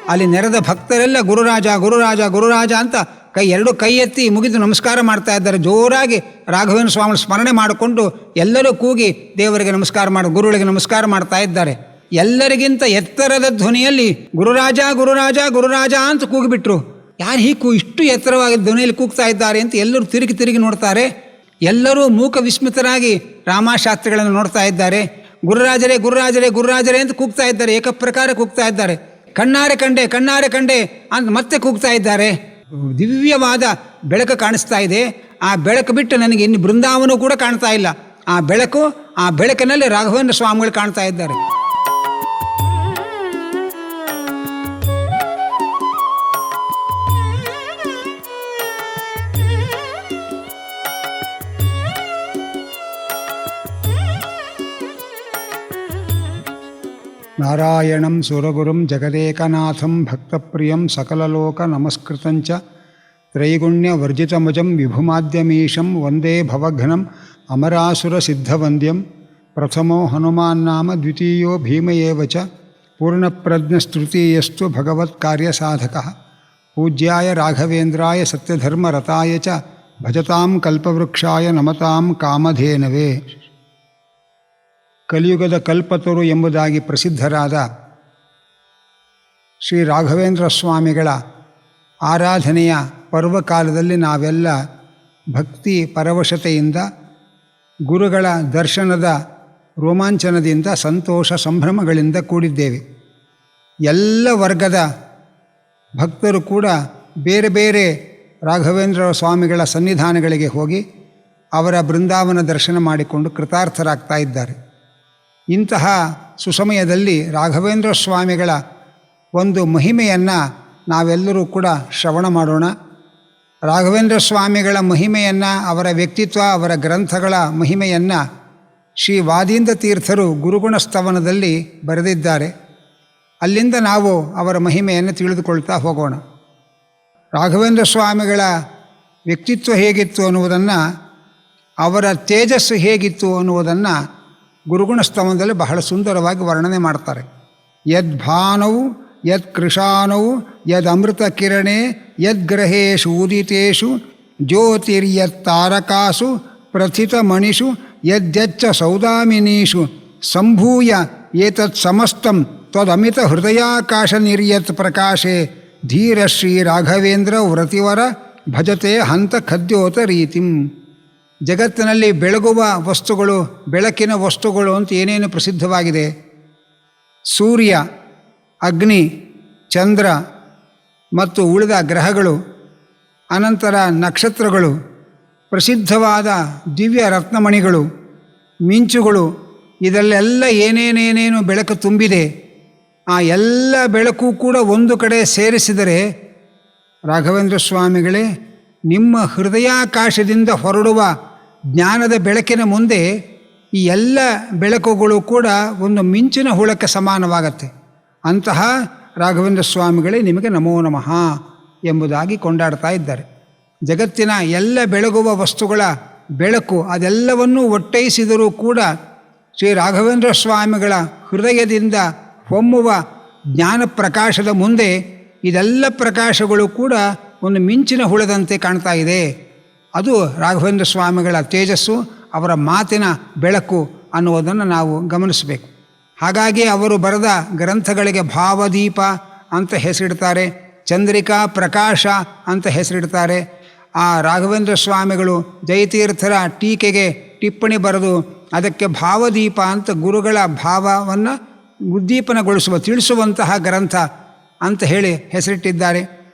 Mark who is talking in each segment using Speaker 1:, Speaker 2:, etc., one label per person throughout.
Speaker 1: ಅಲ್ಲಿ ನೆರೆದ ಭಕ್ತರೆಲ್ಲ ಗುರುರಾಜ ಗುರುರಾಜ ಗುರುರಾಜ ಅಂತ ಎರಡು ಕೈ ಎತ್ತಿ ಮುಗಿದು ನಮಸ್ಕಾರ ಮಾಡ್ತಾ ಇದ್ದಾರೆ. ಜೋರಾಗಿ ರಾಘವೇಂದ್ರ ಸ್ವಾಮಿ ಸ್ಮರಣೆ ಮಾಡಿಕೊಂಡು ಎಲ್ಲರೂ ಕೂಗಿ ದೇವರಿಗೆ ನಮಸ್ಕಾರ ಗುರುಗಳಿಗೆ ನಮಸ್ಕಾರ ಮಾಡ್ತಾ ಇದ್ದಾರೆ. ಎಲ್ಲರಿಗಿಂತ ಎತ್ತರದ ಧ್ವನಿಯಲ್ಲಿ ಗುರುರಾಜ ಗುರುರಾಜ ಗುರುರಾಜ ಅಂತ ಕೂಗಿಬಿಟ್ರು. ಯಾರು ಇಷ್ಟು ಎತ್ತರವಾಗಿ ಧ್ವನಿಯಲ್ಲಿ ಕೂಗ್ತಾ ಇದ್ದಾರೆ ಅಂತ ಎಲ್ಲರೂ ತಿರುಗಿ ನೋಡ್ತಾರೆ. ಎಲ್ಲರೂ ಮೂಕ ವಿಸ್ಮಿತರಾಗಿ ರಾಮಶಾಸ್ತ್ರಿಗಳನ್ನು ನೋಡ್ತಾ ಇದ್ದಾರೆ. ಗುರುರಾಜರೇ ಗುರುರಾಜರೇ ಗುರುರಾಜರೇ ಅಂತ ಕೂಗ್ತಾ ಇದ್ದಾರೆ. ಏಕಪ್ರಕಾರ ಕೂಗ್ತಾ ಇದ್ದಾರೆ. ಕಣ್ಣಾರೆ ಕಂಡೆ ಅಂತ ಮತ್ತೆ ಕೂಗ್ತಾ ಇದ್ದಾರೆ. ದಿವ್ಯವಾದ ಬೆಳಕು ಕಾಣಿಸ್ತಾ ಇದೆ. ಆ ಬೆಳಕು ಬಿಟ್ಟು ನನಗೆ ಇನ್ನು ಬೃಂದಾವನೂ ಕೂಡ ಕಾಣ್ತಾ ಇಲ್ಲ. ಆ ಬೆಳಕಿನಲ್ಲಿ ರಾಘವೇಂದ್ರ ಸ್ವಾಮಿಗಳು ಕಾಣ್ತಾ ಇದ್ದಾರೆ. ನಾರಾಯಣಂ ಸುರಗುರುಂ ಜಗದೇಕನಾಥಂ ಭಕ್ತಪ್ರಿಯಂ ಸಕಲಲೋಕ ನಮಸ್ಕೃತಂಚ ತ್ರೈಗುಣ್ಯವರ್ಜಿತಮಜಂ ವಿಭುಮಾದ್ಯಮೀಶಂ ವಂದೇ ಭವಘ್ನಂ ಅಮರಾಸುರ ಸಿದ್ಧವಂದ್ಯಂ ಪ್ರಥಮೋ ಹನುಮಾನ್ನಾಮ ದ್ವಿತೀಯೋ ಭೀಮ ಏವ ಚ ಪೂರ್ಣಪ್ರಜ್ಞಸ್ತೃತೀಯಸ್ತು ಭಗವತ್ಕಾರ್ಯಸಾಧಕಃ ಪೂಜ್ಯಾಯ ರಾಘವೇಂದ್ರಾಯ ಸತ್ಯಧರ್ಮರತಾಯ ಚ ಭಜತಾಂ ಕಲ್ಪವೃಕ್ಷಾಯ ನಮತಾಂ ಕಾಮಧೇನವೇ. ಕಲಿಯುಗದ ಕಲ್ಪತರು ಎಂಬುದಾಗಿ ಪ್ರಸಿದ್ಧರಾದ ಶ್ರೀ ರಾಘವೇಂದ್ರ ಸ್ವಾಮಿಗಳ ಆರಾಧನೆಯ ಪರ್ವಕಾಲದಲ್ಲಿ ನಾವೆಲ್ಲ ಭಕ್ತಿ ಪರವಶತೆಯಿಂದ ಗುರುಗಳ ದರ್ಶನದ ರೋಮಾಂಚನದಿಂದ ಸಂತೋಷ ಸಂಭ್ರಮಗಳಿಂದ ಕೂಡಿದ್ದೇವೆ. ಎಲ್ಲ ವರ್ಗದ ಭಕ್ತರು ಕೂಡ ಬೇರೆ ಬೇರೆ ರಾಘವೇಂದ್ರ ಸ್ವಾಮಿಗಳ ಸನ್ನಿಧಾನಗಳಿಗೆ ಹೋಗಿ ಅವರ ಬೃಂದಾವನ ದರ್ಶನ ಮಾಡಿಕೊಂಡು ಕೃತಾರ್ಥರಾಗ್ತಾ ಇದ್ದಾರೆ. ಇಂತಹ ಸುಸಮಯದಲ್ಲಿ ರಾಘವೇಂದ್ರ ಸ್ವಾಮಿಗಳ ಒಂದು ಮಹಿಮೆಯನ್ನು ನಾವೆಲ್ಲರೂ ಕೂಡ ಶ್ರವಣ ಮಾಡೋಣ. ರಾಘವೇಂದ್ರ ಸ್ವಾಮಿಗಳ ಮಹಿಮೆಯನ್ನು, ಅವರ ವ್ಯಕ್ತಿತ್ವ, ಅವರ ಗ್ರಂಥಗಳ ಮಹಿಮೆಯನ್ನು ಶ್ರೀ ವಾದೀಂದ್ರ ತೀರ್ಥರು ಗುರುಗುಣ ಸ್ತವನದಲ್ಲಿ ಬರೆದಿದ್ದಾರೆ. ಅಲ್ಲಿಂದ ನಾವು ಅವರ ಮಹಿಮೆಯನ್ನು ತಿಳಿದುಕೊಳ್ತಾ ಹೋಗೋಣ. ರಾಘವೇಂದ್ರ ಸ್ವಾಮಿಗಳ ವ್ಯಕ್ತಿತ್ವ ಹೇಗಿತ್ತು ಅನ್ನುವುದನ್ನು, ಅವರ ತೇಜಸ್ಸು ಹೇಗಿತ್ತು ಅನ್ನುವುದನ್ನು ಗುರುಗುಣ ಸ್ತವನದಲ್ಲಿ ಬಹಳ ಸುಂದರವಾಗಿ ವರ್ಣನೆ ಮಾಡ್ತಾರೆ. ಯದ್ಭಾನೌ ಯತ್ ಕೃಶಾನೌ ಯದಮೃತ ಕಿರಣೆ ಯದ್ಗ್ರಹೇಶು ಉದಿತೇಷು ಜ್ಯೋತಿರ್ಯತ್ತಾರಕಾಸು ಪ್ರಥಿತಮಣಿಷು ಯದ್ಯಚ್ಚ ಸೌದಾಮಿನೀಷು ಸಂಭೂಯ ಏತತ್ ಸಮಸ್ತಂ ತ್ವದಮಿತ ಹೃದಯಾಕಾಶ ನಿರ್ಯತ್ ಪ್ರಕಾಶೆ ಧೀರ ಶ್ರೀ ರಾಘವೇಂದ್ರ ವ್ರತಿವರ ಭಜತೆ ಹಂತ ಖದ್ಯೋತ ರೀತಿಂ. ಜಗತ್ತಿನಲ್ಲಿ ಬೆಳಗುವ ವಸ್ತುಗಳು, ಬೆಳಕಿನ ವಸ್ತುಗಳು ಅಂತ ಏನೇನು ಪ್ರಸಿದ್ಧವಾಗಿದೆ, ಸೂರ್ಯ, ಅಗ್ನಿ, ಚಂದ್ರ ಮತ್ತು ಉಳಿದ ಗ್ರಹಗಳು, ಅನಂತರ ನಕ್ಷತ್ರಗಳು, ಪ್ರಸಿದ್ಧವಾದ ದಿವ್ಯ ರತ್ನಮಣಿಗಳು, ಮಿಂಚುಗಳು, ಇದರಲ್ಲೆಲ್ಲ ಏನೇನೇನೇನು ಬೆಳಕು ತುಂಬಿದೆ. ಆ ಎಲ್ಲ ಬೆಳಕು ಕೂಡ ಒಂದು ಕಡೆ ಸೇರಿಸಿದರೆ ರಾಘವೇಂದ್ರ ಸ್ವಾಮಿಗಳೇ, ನಿಮ್ಮ ಹೃದಯಾಕಾಶದಿಂದ ಹೊರಡುವ ಜ್ಞಾನದ ಬೆಳಕಿನ ಮುಂದೆ ಈ ಎಲ್ಲ ಬೆಳಕುಗಳು ಕೂಡ ಒಂದು ಮಿಂಚಿನ ಹುಳಕ್ಕೆ ಸಮಾನವಾಗತ್ತೆ. ಅಂತಹ ರಾಘವೇಂದ್ರ ಸ್ವಾಮಿಗಳೇ ನಿಮಗೆ ನಮೋ ನಮಃ ಎಂಬುದಾಗಿ ಕೊಂಡಾಡ್ತಾ ಇದ್ದಾರೆ. ಜಗತ್ತಿನ ಎಲ್ಲ ಬೆಳಗುವ ವಸ್ತುಗಳ ಬೆಳಕು ಅದೆಲ್ಲವನ್ನೂ ಒಟ್ಟೈಸಿದರೂ ಕೂಡ ಶ್ರೀ ರಾಘವೇಂದ್ರ ಸ್ವಾಮಿಗಳ ಹೃದಯದಿಂದ ಹೊಮ್ಮುವ ಜ್ಞಾನ ಪ್ರಕಾಶದ ಮುಂದೆ ಇದೆಲ್ಲ ಪ್ರಕಾಶಗಳು ಕೂಡ ಒಂದು ಮಿಂಚಿನ ಹುಳದಂತೆ ಕಾಣ್ತಾ ಇದೆ. ಅದು ರಾಘವೇಂದ್ರ ಸ್ವಾಮಿಗಳ ತೇಜಸ್ಸು, ಅವರ ಮಾತಿನ ಬೆಳಕು ಅನ್ನುವುದನ್ನು ನಾವು ಗಮನಿಸಬೇಕು. ಹಾಗಾಗಿ ಅವರು ಬರೆದ ಗ್ರಂಥಗಳಿಗೆ ಭಾವದೀಪ ಅಂತ ಹೆಸರಿಡ್ತಾರೆ, ಚಂದ್ರಿಕಾ ಪ್ರಕಾಶ ಅಂತ ಹೆಸರಿಡ್ತಾರೆ. ಆ ರಾಘವೇಂದ್ರ ಸ್ವಾಮಿಗಳು ಜಯತೀರ್ಥರ ಟೀಕೆಗೆ ಟಿಪ್ಪಣಿ ಬರೆದು ಅದಕ್ಕೆ ಭಾವದೀಪ ಅಂತ ಗುರುಗಳ ಭಾವವನ್ನು ಉದ್ದೀಪನಗೊಳಿಸುವ ತಿಳಿಸುವಂತಹ ಗ್ರಂಥ ಅಂತ ಹೇಳಿ ಹೆಸರಿಟ್ಟಿದ್ದಾರೆ.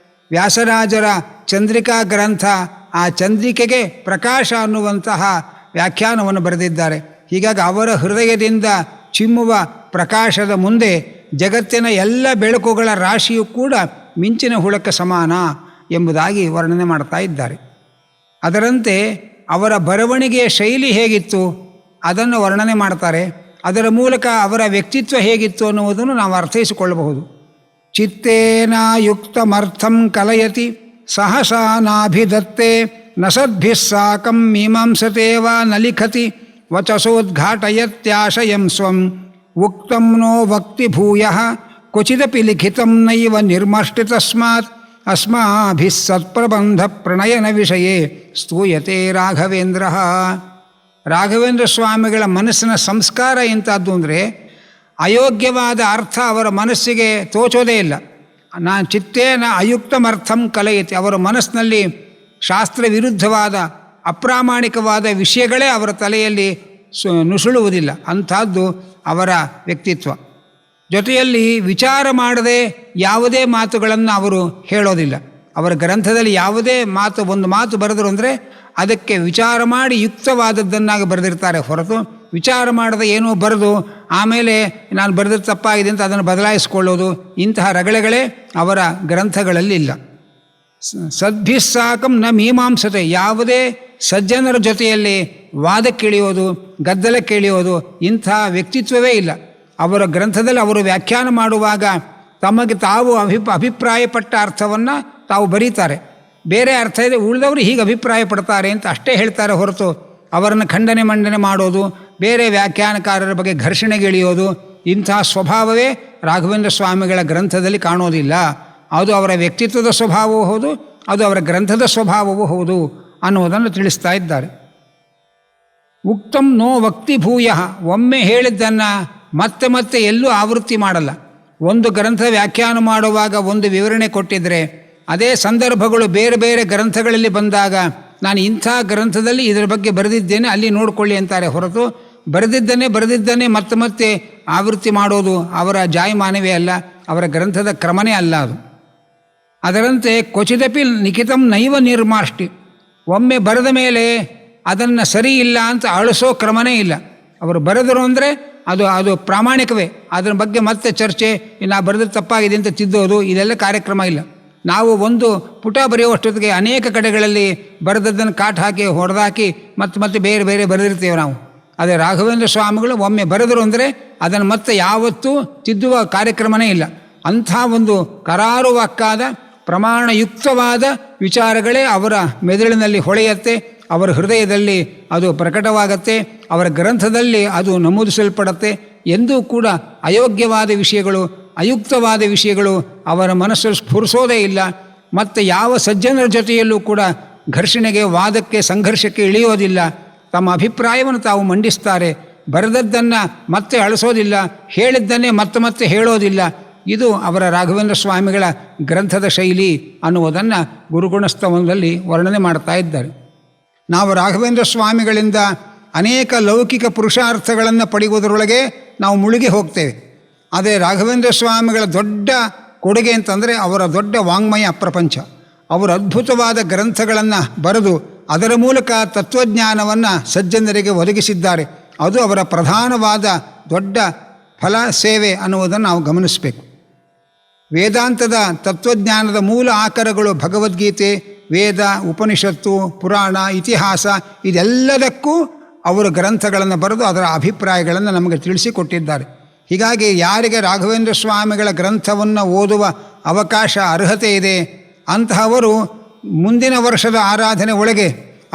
Speaker 1: ವ್ಯಾಸರಾಜರ ಚಂದ್ರಿಕಾ ಗ್ರಂಥ, ಆ ಚಂದ್ರಿಕೆಗೆ ಪ್ರಕಾಶ ಅನ್ನುವಂತಹ ವ್ಯಾಖ್ಯಾನವನ್ನು ಬರೆದಿದ್ದಾರೆ. ಹೀಗಾಗಿ ಅವರ ಹೃದಯದಿಂದ ಚಿಮ್ಮುವ ಪ್ರಕಾಶದ ಮುಂದೆ ಜಗತ್ತಿನ ಎಲ್ಲ ಬೆಳಕುಗಳ ರಾಶಿಯೂ ಕೂಡ ಮಿಂಚಿನ ಹುಳಕ್ಕೆ ಸಮಾನ ಎಂಬುದಾಗಿ ವರ್ಣನೆ ಮಾಡ್ತಾ ಇದ್ದಾರೆ. ಅದರಂತೆ ಅವರ ಬರವಣಿಗೆಯ ಶೈಲಿ ಹೇಗಿತ್ತು ಅದನ್ನು ವರ್ಣನೆ ಮಾಡ್ತಾರೆ. ಅದರ ಮೂಲಕ ಅವರ ವ್ಯಕ್ತಿತ್ವ ಹೇಗಿತ್ತು ಅನ್ನುವುದನ್ನು ನಾವು ಅರ್ಥೈಸಿಕೊಳ್ಳಬಹುದು. ಚಿತ್ತೇನ ಯುಕ್ತಮರ್ಥಂ ಕಲಯತಿ ಸಹಸಾ ನಾಭಿದತ್ತೆ ನ ಸದ್ಭಿಃ ಸಾಕಂ ಮೀಮಾಂಸತೇವ ನ ಲಿಖತಿ ವಚಸೋದ್ಘಾಟಯತ್ಯಾಶಯಂ ಸ್ವಂ ಉಕ್ತಂ ನೋ ವಕ್ತಿ ಭೂಯಃ ಕ್ವಚಿದಪಿ ಲಿಖಿತಂ ನೈವ ನಿರ್ಮಷ್ಟಿ ತಸ್ಮಾತ್ ಅಸ್ಮಾಭಿಃ ಸತ್ಪ್ರಬಂಧ ಪ್ರಣಯನ ವಿಷಯೇ ಸ್ತೂಯತೆ ರಾಘವೇಂದ್ರ. ರಾಘವೇಂದ್ರ ಸ್ವಾಮಿಗಳ ಮನಸ್ಸಿನ ಸಂಸ್ಕಾರ ಎಂಥದ್ದು ಅಂದರೆ ಅಯೋಗ್ಯವಾದ ಅರ್ಥ ಅವರ ಮನಸ್ಸಿಗೆ ತೋಚೋದೇ ಇಲ್ಲ. ಚಿತ್ತೇನ ಅಯುಕ್ತಮರ್ಥಂ ಕಲಯತಿ. ಅವರ ಮನಸ್ಸಿನಲ್ಲಿ ಶಾಸ್ತ್ರ ವಿರುದ್ಧವಾದ ಅಪ್ರಾಮಾಣಿಕವಾದ ವಿಷಯಗಳೇ ಅವರ ತಲೆಯಲ್ಲಿ ನುಸುಳುವುದಿಲ್ಲ. ಅಂಥದ್ದು ಅವರ ವ್ಯಕ್ತಿತ್ವ. ಜೊತೆಯಲ್ಲಿ ವಿಚಾರ ಮಾಡದೆ ಯಾವುದೇ ಮಾತುಗಳನ್ನು ಅವರು ಹೇಳೋದಿಲ್ಲ. ಅವರ ಗ್ರಂಥದಲ್ಲಿ ಯಾವುದೇ ಒಂದು ಮಾತು ಬರೆದರು ಅಂದರೆ ಅದಕ್ಕೆ ವಿಚಾರ ಮಾಡಿ ಯುಕ್ತವಾದದ್ದನ್ನಾಗಿ ಬರೆದಿರ್ತಾರೆ ಹೊರತು ವಿಚಾರ ಮಾಡದೆ ಏನೋ ಬರೆದು ಆಮೇಲೆ ನಾನು ಬರೆದಿದ್ದು ತಪ್ಪಾಗಿದೆ ಅಂತ ಅದನ್ನು ಬದಲಾಯಿಸಿಕೊಳ್ಳೋದು ಇಂತಹ ರಗಳೆಗಳೇ ಅವರ ಗ್ರಂಥಗಳಲ್ಲಿ ಇಲ್ಲ. ಸದ್ಭಿಸ್ಸಾಕಂ ನ ಮೀಮಾಂಸತೆ. ಯಾವುದೇ ಸಜ್ಜನರ ಜೊತೆಯಲ್ಲಿ ವಾದಕ್ಕಿಳಿಯೋದು, ಗದ್ದಲಕ್ಕಿಳಿಯೋದು ಇಂಥ ವ್ಯಕ್ತಿತ್ವವೇ ಇಲ್ಲ. ಅವರ ಗ್ರಂಥದಲ್ಲಿ ಅವರು ವ್ಯಾಖ್ಯಾನ ಮಾಡುವಾಗ ತಮಗೆ ತಾವು ಅಭಿಪ್ರಾಯಪಟ್ಟ ಅರ್ಥವನ್ನು ತಾವು ಬರೀತಾರೆ. ಬೇರೆ ಅರ್ಥ ಇದೆ, ಉಳಿದವರು ಹೀಗೆ ಅಭಿಪ್ರಾಯ ಪಡ್ತಾರೆ ಅಂತ ಅಷ್ಟೇ ಹೇಳ್ತಾರೆ ಹೊರತು ಅವರನ್ನು ಖಂಡನೆ ಮಂಡನೆ ಮಾಡೋದು, ಬೇರೆ ವ್ಯಾಖ್ಯಾನಕಾರರ ಬಗ್ಗೆ ಘರ್ಷಣೆಗೆ ಇಳಿಯೋದು ಇಂತಹ ಸ್ವಭಾವವೇ ರಾಘವೇಂದ್ರ ಸ್ವಾಮಿಗಳ ಗ್ರಂಥದಲ್ಲಿ ಕಾಣೋದಿಲ್ಲ. ಅದು ಅವರ ವ್ಯಕ್ತಿತ್ವದ ಸ್ವಭಾವವೂ ಹೌದು, ಅದು ಅವರ ಗ್ರಂಥದ ಸ್ವಭಾವವೂ ಹೌದು ಅನ್ನುವುದನ್ನು ತಿಳಿಸ್ತಾ ಇದ್ದಾರೆ. ಉಕ್ತಂ ನೋ ವಕ್ತಿ ಭೂಯ. ಒಮ್ಮೆ ಹೇಳಿದ್ದನ್ನು ಮತ್ತೆ ಮತ್ತೆ ಎಲ್ಲೂ ಆವೃತ್ತಿ ಮಾಡಲ್ಲ. ಒಂದು ಗ್ರಂಥ ವ್ಯಾಖ್ಯಾನ ಮಾಡುವಾಗ ಒಂದು ವಿವರಣೆ ಕೊಟ್ಟಿದ್ದರೆ ಅದೇ ಸಂದರ್ಭಗಳು ಬೇರೆ ಬೇರೆ ಗ್ರಂಥಗಳಲ್ಲಿ ಬಂದಾಗ ನಾನು ಇಂಥ ಗ್ರಂಥದಲ್ಲಿ ಇದರ ಬಗ್ಗೆ ಬರೆದಿದ್ದೇನೆ ಅಲ್ಲಿ ನೋಡಿಕೊಳ್ಳಿ ಅಂತಾರೆ ಹೊರತು ಬರೆದಿದ್ದನ್ನೇ ಮತ್ತೆ ಮತ್ತೆ ಆವೃತ್ತಿ ಮಾಡೋದು ಅವರ ಜಾಯಮಾನವೇ ಅಲ್ಲ, ಅವರ ಗ್ರಂಥದ ಕ್ರಮನೇ ಅಲ್ಲ ಅದು. ಅದರಂತೆ ಕ್ವಚಿದಪಿ ಲಿಖಿತಂ ನೈವ ನಿರ್ಮಾಷ್ಟಿ. ಒಮ್ಮೆ ಬರೆದ ಮೇಲೆ ಅದನ್ನು ಸರಿ ಇಲ್ಲ ಅಂತ ಅಳಿಸೋ ಕ್ರಮನೇ ಇಲ್ಲ. ಅವರು ಬರೆದರು ಅಂದರೆ ಅದು ಪ್ರಾಮಾಣಿಕವೇ. ಅದರ ಬಗ್ಗೆ ಮತ್ತೆ ಚರ್ಚೆ, ನಾ ಬರೆದ ತಪ್ಪಾಗಿದೆ ಅಂತ ತಿದ್ದೋದು ಇದೆಲ್ಲ ಕಾರ್ಯಕ್ರಮ ಇಲ್ಲ. ನಾವು ಒಂದು ಪುಟ ಬರೆಯುವಷ್ಟೊತ್ತಿಗೆ ಅನೇಕ ಕಡೆಗಳಲ್ಲಿ ಬರೆದದ್ದನ್ನು ಕಾಟ್ ಹಾಕಿ ಹೊಡೆದಾಕಿ ಮತ್ತೆ ಬೇರೆ ಬೇರೆ ಬರೆದಿರ್ತೇವೆ ನಾವು. ಅದೇ ರಾಘವೇಂದ್ರ ಸ್ವಾಮಿಗಳು ಒಮ್ಮೆ ಬರೆದರು ಅಂದರೆ ಅದನ್ನು ಮತ್ತೆ ಯಾವತ್ತೂ ತಿದ್ದುವ ಕಾರ್ಯಕ್ರಮನೇ ಇಲ್ಲ. ಅಂಥ ಒಂದು ಕರಾರುವಾಕ್ಕಾದ ಪ್ರಮಾಣಯುಕ್ತವಾದ ವಿಚಾರಗಳೇ ಅವರ ಮೆದುಳಿನಲ್ಲಿ ಹೊಳೆಯುತ್ತೆ, ಅವರ ಹೃದಯದಲ್ಲಿ ಅದು ಪ್ರಕಟವಾಗತ್ತೆ, ಅವರ ಗ್ರಂಥದಲ್ಲಿ ಅದು ನಮೂದಿಸಲ್ಪಡುತ್ತೆ. ಎಂದೂ ಕೂಡ ಅಯೋಗ್ಯವಾದ ವಿಷಯಗಳು, ಅಯುಕ್ತವಾದ ವಿಷಯಗಳು ಅವರ ಮನಸ್ಸಲ್ಲಿ ಸ್ಫುರಿಸೋದೇ ಇಲ್ಲ. ಮತ್ತು ಯಾವ ಸಜ್ಜನರ ಜೊತೆಯಲ್ಲೂ ಕೂಡ ಘರ್ಷಣೆಗೆ, ವಾದಕ್ಕೆ, ಸಂಘರ್ಷಕ್ಕೆ ಇಳಿಯೋದಿಲ್ಲ. ತಮ್ಮ ಅಭಿಪ್ರಾಯವನ್ನು ತಾವು ಮಂಡಿಸ್ತಾರೆ. ಬರೆದದ್ದನ್ನು ಮತ್ತೆ ಅಳಿಸೋದಿಲ್ಲ, ಹೇಳಿದ್ದನ್ನೇ ಮತ್ತೆ ಹೇಳೋದಿಲ್ಲ. ಇದು ಅವರ ರಾಘವೇಂದ್ರ ಸ್ವಾಮಿಗಳ ಗ್ರಂಥದ ಶೈಲಿ ಅನ್ನುವುದನ್ನು ಗುರುಗುಣಸ್ತವದಲ್ಲಿ ವರ್ಣನೆ ಮಾಡ್ತಾ ಇದ್ದಾರೆ. ನಾವು ರಾಘವೇಂದ್ರ ಸ್ವಾಮಿಗಳಿಂದ ಅನೇಕ ಲೌಕಿಕ ಪುರುಷಾರ್ಥಗಳನ್ನು ಪಡೆಯುವುದರೊಳಗೆ ನಾವು ಮುಳುಗಿ ಹೋಗ್ತೇವೆ. ಆದರೆ ರಾಘವೇಂದ್ರ ಸ್ವಾಮಿಗಳ ದೊಡ್ಡ ಕೊಡುಗೆ ಅಂತಂದರೆ ಅವರ ದೊಡ್ಡ ವಾಂಗ್ಮಯ ಪ್ರಪಂಚ. ಅವರು ಅದ್ಭುತವಾದ ಗ್ರಂಥಗಳನ್ನು ಬರೆದು ಅದರ ಮೂಲಕ ತತ್ವಜ್ಞಾನವನ್ನು ಸಜ್ಜನರಿಗೆ ಒದಗಿಸಿದ್ದಾರೆ. ಅದು ಅವರ ಪ್ರಧಾನವಾದ ದೊಡ್ಡ ಫಲ ಸೇವೆ ಅನ್ನುವುದನ್ನು ನಾವು ಗಮನಿಸಬೇಕು. ವೇದಾಂತದ ತತ್ವಜ್ಞಾನದ ಮೂಲ ಆಕರಗಳು ಭಗವದ್ಗೀತೆ, ವೇದ, ಉಪನಿಷತ್ತು, ಪುರಾಣ, ಇತಿಹಾಸ ಇದೆಲ್ಲದಕ್ಕೂ ಅವರು ಗ್ರಂಥಗಳನ್ನು ಬರೆದು ಅದರ ಅಭಿಪ್ರಾಯಗಳನ್ನು ನಮಗೆ ತಿಳಿಸಿಕೊಟ್ಟಿದ್ದಾರೆ. ಹೀಗಾಗಿ ಯಾರಿಗೆ ರಾಘವೇಂದ್ರ ಸ್ವಾಮಿಗಳ ಗ್ರಂಥವನ್ನು ಓದುವ ಅವಕಾಶ, ಅರ್ಹತೆ ಇದೆ ಅಂತಹವರು ಮುಂದಿನ ವರ್ಷದ ಆರಾಧನೆ ಒಳಗೆ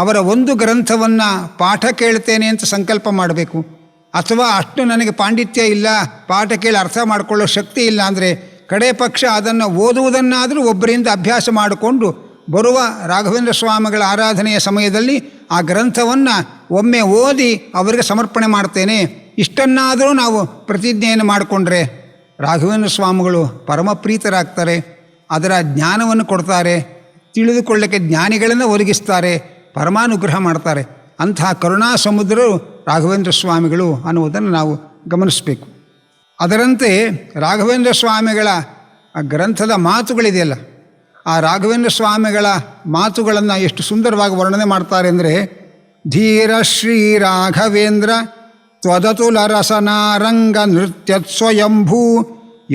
Speaker 1: ಅವರ ಒಂದು ಗ್ರಂಥವನ್ನು ಪಾಠ ಕೇಳ್ತೇನೆ ಅಂತ ಸಂಕಲ್ಪ ಮಾಡಬೇಕು. ಅಥವಾ ಅಷ್ಟು ನನಗೆ ಪಾಂಡಿತ್ಯ ಇಲ್ಲ, ಪಾಠ ಕೇಳಿ ಅರ್ಥ ಮಾಡಿಕೊಳ್ಳೋ ಶಕ್ತಿ ಇಲ್ಲ ಅಂದರೆ ಕಡೆ ಪಕ್ಷ ಅದನ್ನು ಓದುವುದನ್ನಾದರೂ ಒಬ್ಬರಿಂದ ಅಭ್ಯಾಸ ಮಾಡಿಕೊಂಡು ಬರುವ ರಾಘವೇಂದ್ರ ಸ್ವಾಮಿಗಳ ಆರಾಧನೆಯ ಸಮಯದಲ್ಲಿ ಆ ಗ್ರಂಥವನ್ನು ಒಮ್ಮೆ ಓದಿ ಅವರಿಗೆ ಸಮರ್ಪಣೆ ಮಾಡ್ತೇನೆ, ಇಷ್ಟನ್ನಾದರೂ ನಾವು ಪ್ರತಿಜ್ಞೆಯನ್ನು ಮಾಡಿಕೊಂಡ್ರೆ ರಾಘವೇಂದ್ರ ಸ್ವಾಮಿಗಳು ಪರಮಪ್ರೀತರಾಗ್ತಾರೆ. ಅದರ ಜ್ಞಾನವನ್ನು ಕೊಡ್ತಾರೆ, ತಿಳಿದುಕೊಳ್ಳಕ್ಕೆ ಜ್ಞಾನಿಗಳನ್ನು ಒದಗಿಸ್ತಾರೆ, ಪರಮಾನುಗ್ರಹ ಮಾಡ್ತಾರೆ. ಅಂತಹ ಕರುಣಾ ಸಮುದ್ರರು ರಾಘವೇಂದ್ರ ಸ್ವಾಮಿಗಳು ಅನ್ನುವುದನ್ನು ನಾವು ಗಮನಿಸಬೇಕು. ಅದರಂತೆ ರಾಘವೇಂದ್ರ ಸ್ವಾಮಿಗಳ ಗ್ರಂಥದ ಮಾತುಗಳಿದೆಯಲ್ಲ, ಆ ರಾಘವೇಂದ್ರ ಸ್ವಾಮಿಗಳ ಮಾತುಗಳನ್ನು ಎಷ್ಟು ಸುಂದರವಾಗಿ ವರ್ಣನೆ ಮಾಡ್ತಾರೆ ಅಂದರೆ, ಧೀರ ಶ್ರೀ ರಾಘವೇಂದ್ರ ತ್ವದತುಲ ರಸನಾರಂಗ ನೃತ್ಯತ್ಸ್ವಯಂಭೂ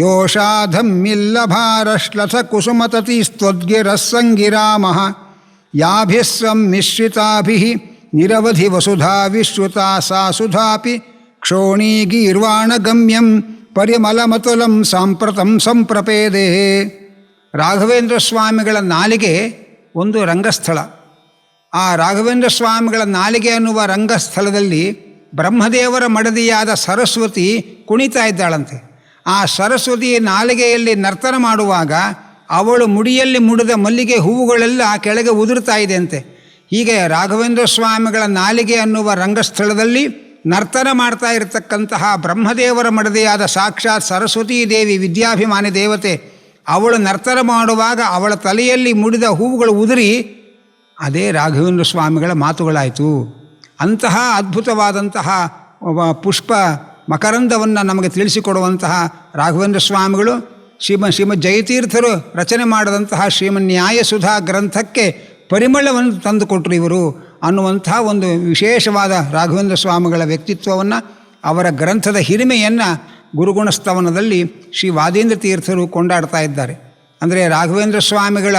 Speaker 1: ಯೋಷಾಧಮ್ಮಿಲ್ಲಭಾರಶ್ಲಥ ಕುಸುಮತತಿಸ್ತ್ವದ್ಗಿರಸ್ಸಂಗಿರಾಮಃ ಯಾಭಿಸ್ವಂ ಮಿಶ್ರಿತಾಭಿಃ ನಿರವಧಿ ವಸುಧಾ ವಿಶ್ರುತಾ ಸಾ ಸುಧಾಪಿ ಕ್ಷೋಣೀಗೀರ್ವಾಣಗಮ್ಯಂ ಪರಿಮಲಮತುಲಂ ಸಾಂಪ್ರತಂ ಸಂಪ್ರಪೇದೆ. ರಾಘವೇಂದ್ರ ಸ್ವಾಮಿಗಳ ನಾಲಿಗೆ ಒಂದು ರಂಗಸ್ಥಳ. ಆ ರಾಘವೇಂದ್ರ ಸ್ವಾಮಿಗಳ ನಾಲಿಗೆ ಅನ್ನುವ ರಂಗಸ್ಥಳದಲ್ಲಿ ಬ್ರಹ್ಮದೇವರ ಮಡದಿಯಾದ ಸರಸ್ವತಿ ಕುಣಿತಾ ಇದ್ದಾಳಂತೆ. ಆ ಸರಸ್ವತಿ ನಾಲಿಗೆಯಲ್ಲಿ ನರ್ತನ ಮಾಡುವಾಗ ಅವಳು ಮುಡಿಯಲ್ಲಿ ಮುಡಿದ ಮಲ್ಲಿಗೆ ಹೂವುಗಳೆಲ್ಲ ಕೆಳಗೆ ಉದುರ್ತಾ ಇದೆ ಅಂತೆ. ಹೀಗೆ ರಾಘವೇಂದ್ರ ಸ್ವಾಮಿಗಳ ನಾಲಿಗೆ ಅನ್ನುವ ರಂಗಸ್ಥಳದಲ್ಲಿ ನರ್ತನ ಮಾಡ್ತಾ ಇರತಕ್ಕಂತಹ ಬ್ರಹ್ಮದೇವರ ಮಡದಿಯಾದ ಸಾಕ್ಷಾತ್ ಸರಸ್ವತೀ ದೇವಿ, ವಿದ್ಯಾಭಿಮಾನಿ ದೇವತೆ, ಅವಳು ನರ್ತನ ಮಾಡುವಾಗ ಅವಳ ತಲೆಯಲ್ಲಿ ಮುಡಿದ ಹೂವುಗಳು ಉದುರಿ ಅದೇ ರಾಘವೇಂದ್ರ ಸ್ವಾಮಿಗಳ ಮಾತುಗಳಾಯಿತು. ಅಂತಹ ಅದ್ಭುತವಾದಂತಹ ಪುಷ್ಪ ಮಕರಂದವನ್ನು ನಮಗೆ ತಿಳಿಸಿಕೊಡುವಂತಹ ರಾಘವೇಂದ್ರ ಸ್ವಾಮಿಗಳು ಶ್ರೀಮದ್ ಜಯತೀರ್ಥರು ರಚನೆ ಮಾಡಿದಂತಹ ಶ್ರೀಮನ್ಯಾಯಸುಧಾ ಗ್ರಂಥಕ್ಕೆ ಪರಿಮಳವನ್ನು ತಂದುಕೊಟ್ರು ಇವರು ಅನ್ನುವಂಥ ಒಂದು ವಿಶೇಷವಾದ ರಾಘವೇಂದ್ರ ಸ್ವಾಮಿಗಳ ವ್ಯಕ್ತಿತ್ವವನ್ನು, ಅವರ ಗ್ರಂಥದ ಹಿರಿಮೆಯನ್ನು ಗುರುಗುಣಸ್ತವನದಲ್ಲಿ ಶ್ರೀ ವಾದೀಂದ್ರ ತೀರ್ಥರು ಕೊಂಡಾಡ್ತಾ ಇದ್ದಾರೆ. ಅಂದರೆ ರಾಘವೇಂದ್ರ ಸ್ವಾಮಿಗಳ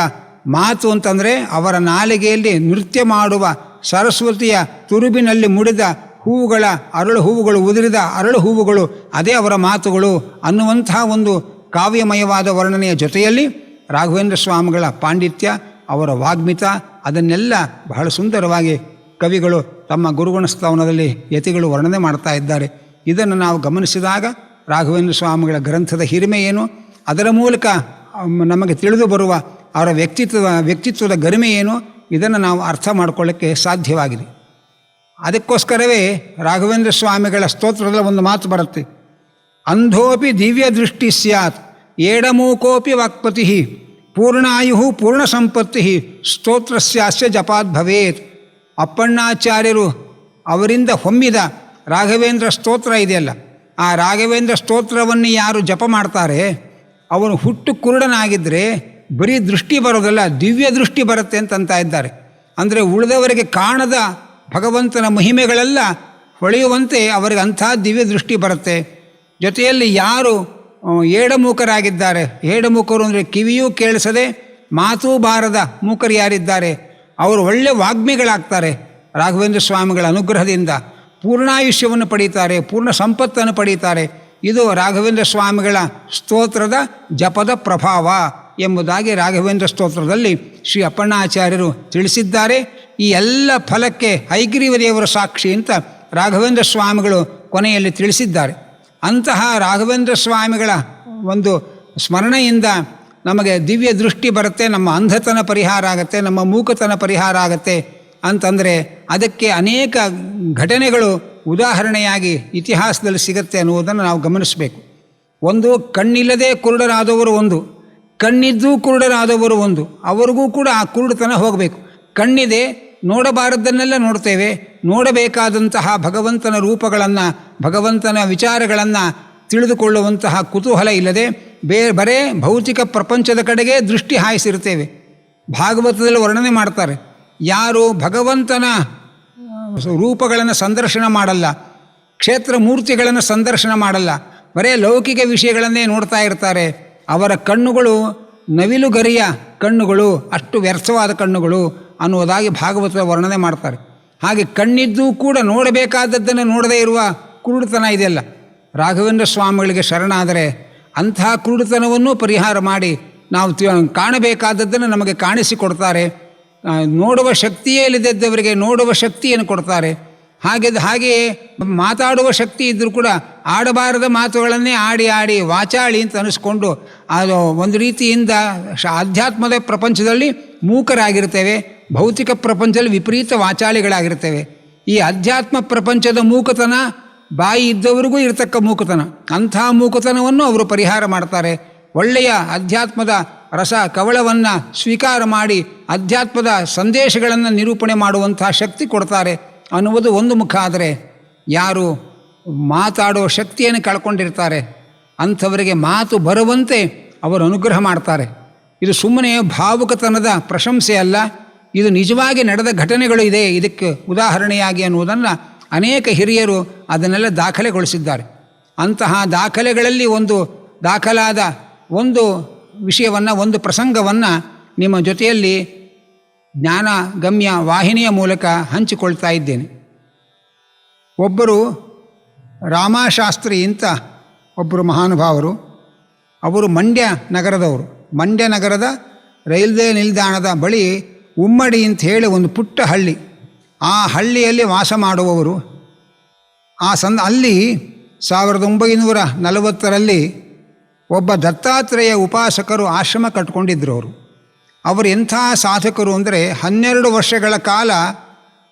Speaker 1: ಮಾತು ಅಂತಂದರೆ ಅವರ ನಾಲಿಗೆಯಲ್ಲಿ ನೃತ್ಯ ಮಾಡುವ ಸರಸ್ವತಿಯ ತುರುಬಿನಲ್ಲಿ ಮುಡಿದ ಹೂವುಗಳ ಅರಳು ಹೂವುಗಳು, ಉದುರಿದ ಅರಳು ಹೂವುಗಳು, ಅದೇ ಅವರ ಮಾತುಗಳು ಅನ್ನುವಂಥ ಒಂದು ಕಾವ್ಯಮಯವಾದ ವರ್ಣನೆಯ ಜೊತೆಯಲ್ಲಿ ರಾಘವೇಂದ್ರ ಸ್ವಾಮಿಗಳ ಪಾಂಡಿತ್ಯ, ಅವರ ವಾಗ್ಮಿತ, ಅದನ್ನೆಲ್ಲ ಬಹಳ ಸುಂದರವಾಗಿ ಕವಿಗಳು ತಮ್ಮ ಗುರುಗುಣಸ್ತವನದಲ್ಲಿ ಯತಿಗಳು ವರ್ಣನೆ ಮಾಡ್ತಾ ಇದ್ದಾರೆ. ಇದನ್ನು ನಾವು ಗಮನಿಸಿದಾಗ ರಾಘವೇಂದ್ರ ಸ್ವಾಮಿಗಳ ಗ್ರಂಥದ ಹಿರಿಮೆ ಏನು, ಅದರ ಮೂಲಕ ನಮಗೆ ತಿಳಿದು ಬರುವ ಅವರ ವ್ಯಕ್ತಿತ್ವದ ಗರಿಮೆ ಏನು, ಇದನ್ನು ನಾವು ಅರ್ಥ ಮಾಡಿಕೊಳ್ಳೋಕ್ಕೆ ಸಾಧ್ಯವಾಗಿದೆ. ಅದಕ್ಕೋಸ್ಕರವೇ ರಾಘವೇಂದ್ರ ಸ್ವಾಮಿಗಳ ಸ್ತೋತ್ರದಲ್ಲಿ ಒಂದು ಮಾತು ಬರುತ್ತೆ, ಅಂಧೋಪಿ ದಿವ್ಯ ದೃಷ್ಟಿ ಸ್ಯಾತ್ ಏಡಮೂಕೋಪಿ ವಾಕ್ಪತಿ ಪೂರ್ಣಾಯು ಪೂರ್ಣ ಸಂಪತ್ತಿ ಸ್ತೋತ್ರಸ್ಯಾಸ್ಯ ಜಪಾತ್ ಭವೇತ್. ಅಪ್ಪಣ್ಣಾಚಾರ್ಯರು ಅವರಿಂದ ಹೊಮ್ಮಿದ ರಾಘವೇಂದ್ರ ಸ್ತೋತ್ರ ಇದೆಯಲ್ಲ, ಆ ರಾಘವೇಂದ್ರ ಸ್ತೋತ್ರವನ್ನು ಯಾರು ಜಪ ಮಾಡ್ತಾರೆ ಅವನು ಹುಟ್ಟು ಕುರುಡನಾಗಿದ್ದರೆ ಬರೀ ದೃಷ್ಟಿ ಬರೋದಲ್ಲ, ದಿವ್ಯ ದೃಷ್ಟಿ ಬರುತ್ತೆ ಅಂತ ಇದ್ದಾರೆ. ಅಂದರೆ ಉಳಿದವರಿಗೆ ಕಾಣದ ಭಗವಂತನ ಮಹಿಮೆಗಳೆಲ್ಲ ಹೊಳೆಯುವಂತೆ ಅವರಿಗೆ ಅಂಥ ದಿವ್ಯ ದೃಷ್ಟಿ ಬರುತ್ತೆ. ಜೊತೆಯಲ್ಲಿ ಯಾರು ಏಡಮೂಕರಾಗಿದ್ದಾರೆ, ಏಡಮೂಕರು ಅಂದರೆ ಕಿವಿಯೂ ಕೇಳಿಸದೆ ಮಾತೂ ಬಾರದ ಮೂಕರು ಯಾರಿದ್ದಾರೆ ಅವರು ಒಳ್ಳೆ ವಾಗ್ಮಿಗಳಾಗ್ತಾರೆ. ರಾಘವೇಂದ್ರ ಸ್ವಾಮಿಗಳ ಅನುಗ್ರಹದಿಂದ ಪೂರ್ಣಾಯುಷ್ಯವನ್ನು ಪಡೀತಾರೆ, ಪೂರ್ಣ ಸಂಪತ್ತನ್ನು ಪಡೀತಾರೆ. ಇದು ರಾಘವೇಂದ್ರ ಸ್ವಾಮಿಗಳ ಸ್ತೋತ್ರದ ಜಪದ ಪ್ರಭಾವ ಎಂಬುದಾಗಿ ರಾಘವೇಂದ್ರ ಸ್ತೋತ್ರದಲ್ಲಿ ಶ್ರೀ ಅಪ್ಪಣ್ಣಾಚಾರ್ಯರು ತಿಳಿಸಿದ್ದಾರೆ. ಈ ಎಲ್ಲ ಫಲಕ್ಕೆ ಹಯಗ್ರೀವ ದೇವರ ಸಾಕ್ಷಿ ಅಂತ ರಾಘವೇಂದ್ರ ಸ್ವಾಮಿಗಳು ಕೊನೆಯಲ್ಲಿ ತಿಳಿಸಿದ್ದಾರೆ. ಅಂತಹ ರಾಘವೇಂದ್ರ ಸ್ವಾಮಿಗಳ ಒಂದು ಸ್ಮರಣೆಯಿಂದ ನಮಗೆ ದಿವ್ಯ ದೃಷ್ಟಿ ಬರುತ್ತೆ, ನಮ್ಮ ಅಂಧತನ ಪರಿಹಾರ ಆಗುತ್ತೆ, ನಮ್ಮ ಮೂಕತನ ಪರಿಹಾರ ಆಗುತ್ತೆ ಅಂತಂದರೆ ಅದಕ್ಕೆ ಅನೇಕ ಘಟನೆಗಳು ಉದಾಹರಣೆಯಾಗಿ ಇತಿಹಾಸದಲ್ಲಿ ಸಿಗುತ್ತೆ ಅನ್ನುವುದನ್ನು ನಾವು ಗಮನಿಸಬೇಕು. ಒಂದು, ಕಣ್ಣಿಲ್ಲದೆ ಕುರುಡರಾದವರು ಒಂದು, ಕಣ್ಣಿದ್ದೂ ಕುರುಡರಾದವರು ಒಂದು, ಅವರಿಗೂ ಕೂಡ ಆ ಕುರುಡತನ ಹೋಗಬೇಕು. ಕಣ್ಣಿದೆ, ನೋಡಬಾರದನ್ನೆಲ್ಲ ನೋಡ್ತೇವೆ, ನೋಡಬೇಕಾದಂತಹ ಭಗವಂತನ ರೂಪಗಳನ್ನು, ಭಗವಂತನ ವಿಚಾರಗಳನ್ನು ತಿಳಿದುಕೊಳ್ಳುವಂತಹ ಕುತೂಹಲ ಇಲ್ಲದೆ ಬರೇ ಭೌತಿಕ ಪ್ರಪಂಚದ ಕಡೆಗೆ ದೃಷ್ಟಿ ಹಾಯಿಸಿರ್ತೇವೆ. ಭಾಗವತದಲ್ಲಿ ವರ್ಣನೆ ಮಾಡ್ತಾರೆ, ಯಾರು ಭಗವಂತನ ರೂಪಗಳನ್ನು ಸಂದರ್ಶನ ಮಾಡಲ್ಲ, ಕ್ಷೇತ್ರ ಮೂರ್ತಿಗಳನ್ನು ಸಂದರ್ಶನ ಮಾಡಲ್ಲ, ಬರೇ ಲೌಕಿಕ ವಿಷಯಗಳನ್ನೇ ನೋಡ್ತಾ ಇರ್ತಾರೆ, ಅವರ ಕಣ್ಣುಗಳು ನವಿಲುಗರಿಯ ಕಣ್ಣುಗಳು, ಅಷ್ಟು ವ್ಯರ್ಥವಾದ ಕಣ್ಣುಗಳು ಅನ್ನುವುದಾಗಿ ಭಾಗವತದ ವರ್ಣನೆ ಮಾಡ್ತಾರೆ. ಹಾಗೆ ಕಣ್ಣಿದ್ದೂ ಕೂಡ ನೋಡಬೇಕಾದದ್ದನ್ನು ನೋಡದೇ ಇರುವ ಕುರುಡುತನ ಇದೆಯಲ್ಲ, ರಾಘವೇಂದ್ರ ಸ್ವಾಮಿಗಳಿಗೆ ಶರಣಾದರೆ ಅಂತಹ ಕುರುಡುತನವನ್ನು ಪರಿಹಾರ ಮಾಡಿ ನಾವು ಕಾಣಬೇಕಾದದ್ದನ್ನು ನಮಗೆ ಕಾಣಿಸಿಕೊಡ್ತಾರೆ. ನೋಡುವ ಶಕ್ತಿಯೇ ಇಲ್ಲದಿದ್ದವರಿಗೆ ನೋಡುವ ಶಕ್ತಿಯನ್ನು ಕೊಡ್ತಾರೆ. ಹಾಗೆಯೇ ಮಾತಾಡುವ ಶಕ್ತಿ ಇದ್ದರೂ ಕೂಡ ಆಡಬಾರದ ಮಾತುಗಳನ್ನೇ ಆಡಿ ವಾಚಾಳಿ ಅಂತ ಅನಿಸ್ಕೊಂಡು ಅದು ಒಂದು ರೀತಿಯಿಂದ ಆಧ್ಯಾತ್ಮದ ಪ್ರಪಂಚದಲ್ಲಿ ಮೂಕರಾಗಿರ್ತೇವೆ, ಭೌತಿಕ ಪ್ರಪಂಚದಲ್ಲಿ ವಿಪರೀತ ವಾಚಾಳಿಗಳಾಗಿರ್ತೇವೆ. ಈ ಅಧ್ಯಾತ್ಮ ಪ್ರಪಂಚದ ಮೂಕತನ ಬಾಯಿ ಇದ್ದವರಿಗೂ ಇರತಕ್ಕ ಮೂಕತನ, ಅಂಥ ಮೂಕತನವನ್ನು ಅವರು ಪರಿಹಾರ ಮಾಡ್ತಾರೆ. ಒಳ್ಳೆಯ ಅಧ್ಯಾತ್ಮದ ರಸ ಕವಳವನ್ನು ಸ್ವೀಕಾರ ಮಾಡಿ ಅಧ್ಯಾತ್ಮದ ಸಂದೇಶಗಳನ್ನು ನಿರೂಪಣೆ ಮಾಡುವಂಥ ಶಕ್ತಿ ಕೊಡ್ತಾರೆ ಅನ್ನುವುದು ಒಂದು ಮುಖ. ಆದರೆ ಯಾರು ಮಾತಾಡೋ ಶಕ್ತಿಯನ್ನು ಕಳ್ಕೊಂಡಿರ್ತಾರೆ ಅಂಥವರಿಗೆ ಮಾತು ಬರುವಂತೆ ಅವರು ಅನುಗ್ರಹ ಮಾಡ್ತಾರೆ. ಇದು ಸುಮ್ಮನೆ ಭಾವುಕತನದ ಪ್ರಶಂಸೆ ಅಲ್ಲ, ಇದು ನಿಜವಾಗಿ ನಡೆದ ಘಟನೆಗಳು ಇದೆ ಇದಕ್ಕೆ ಉದಾಹರಣೆಯಾಗಿ ಅನ್ನುವುದನ್ನು ಅನೇಕ ಹಿರಿಯರು ಅದನ್ನೆಲ್ಲ ದಾಖಲೆಗೊಳಿಸಿದ್ದಾರೆ. ಅಂತಹ ದಾಖಲೆಗಳಲ್ಲಿ ಒಂದು ದಾಖಲಾದ ಒಂದು ವಿಷಯವನ್ನು, ಒಂದು ಪ್ರಸಂಗವನ್ನು ನಿಮ್ಮ ಜೊತೆಯಲ್ಲಿ ಜ್ಞಾನಗಮ್ಯ ವಾಹಿನಿಯ ಮೂಲಕ ಹಂಚಿಕೊಳ್ತಾ ಇದ್ದೇನೆ. ಒಬ್ಬರು ರಾಮಶಾಸ್ತ್ರಿ ಅಂತ ಒಬ್ಬರು ಮಹಾನುಭಾವರು, ಅವರು ಮಂಡ್ಯ ನಗರದವರು. ಮಂಡ್ಯ ನಗರದ ರೈಲ್ವೆ ನಿಲ್ದಾಣದ ಬಳಿ ಉಮ್ಮಡಿ ಅಂತ ಹೇಳಿ ಒಂದು ಪುಟ್ಟ ಹಳ್ಳಿ, ಆ ಹಳ್ಳಿಯಲ್ಲಿ ವಾಸ ಮಾಡುವವರು. ಅಲ್ಲಿ 1940ರಲ್ಲಿ ಒಬ್ಬ ದತ್ತಾತ್ರೇಯ ಉಪಾಸಕರು ಆಶ್ರಮ ಕಟ್ಕೊಂಡಿದ್ದರು. ಅವರು ಎಂಥ ಸಾಧಕರು ಅಂದರೆ 12 ವರ್ಷಗಳ ಕಾಲ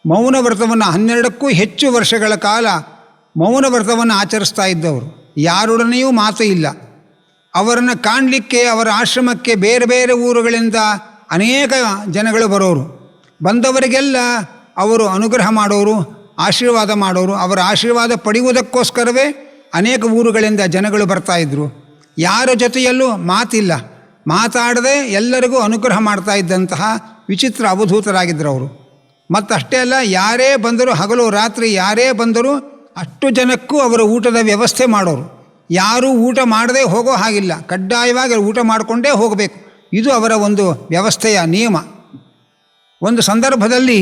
Speaker 1: ಮೌನ ವ್ರತವನ್ನು 12ಕ್ಕೂ ಹೆಚ್ಚು ವರ್ಷಗಳ ಕಾಲ ಮೌನ ವ್ರತವನ್ನು ಆಚರಿಸ್ತಾ ಇದ್ದವರು. ಯಾರೊಡನೆಯೂ ಮಾತು ಇಲ್ಲ. ಅವರನ್ನು ಕಾಣಲಿಕ್ಕೆ ಅವರ ಆಶ್ರಮಕ್ಕೆ ಬೇರೆ ಬೇರೆ ಊರುಗಳಿಂದ ಅನೇಕ ಜನಗಳು ಬರೋರು. ಬಂದವರಿಗೆಲ್ಲ ಅವರು ಅನುಗ್ರಹ ಮಾಡೋರು, ಆಶೀರ್ವಾದ ಮಾಡೋರು. ಅವರ ಆಶೀರ್ವಾದ ಪಡೆಯುವುದಕ್ಕೋಸ್ಕರವೇ ಅನೇಕ ಊರುಗಳಿಂದ ಜನಗಳು ಬರ್ತಾಯಿದ್ರು. ಯಾರ ಜೊತೆಯಲ್ಲೂ ಮಾತಿಲ್ಲ, ಮಾತಾಡದೆ ಎಲ್ಲರಿಗೂ ಅನುಗ್ರಹ ಮಾಡ್ತಾ ಇದ್ದಂತಹ ವಿಚಿತ್ರ ಅವಧೂತರಾಗಿದ್ದರು ಅವರು. ಮತ್ತಷ್ಟೇ ಅಲ್ಲ, ಯಾರೇ ಬಂದರೂ ಹಗಲು ರಾತ್ರಿ ಯಾರೇ ಬಂದರೂ ಅಷ್ಟು ಜನಕ್ಕೂ ಅವರು ಊಟದ ವ್ಯವಸ್ಥೆ ಮಾಡೋರು. ಯಾರೂ ಊಟ ಮಾಡದೇ ಹೋಗೋ ಹಾಗಿಲ್ಲ, ಕಡ್ಡಾಯವಾಗಿ ಊಟ ಮಾಡಿಕೊಂಡೇ ಹೋಗಬೇಕು. ಇದು ಅವರ ಒಂದು ವ್ಯವಸ್ಥೆಯ ನಿಯಮ. ಒಂದು ಸಂದರ್ಭದಲ್ಲಿ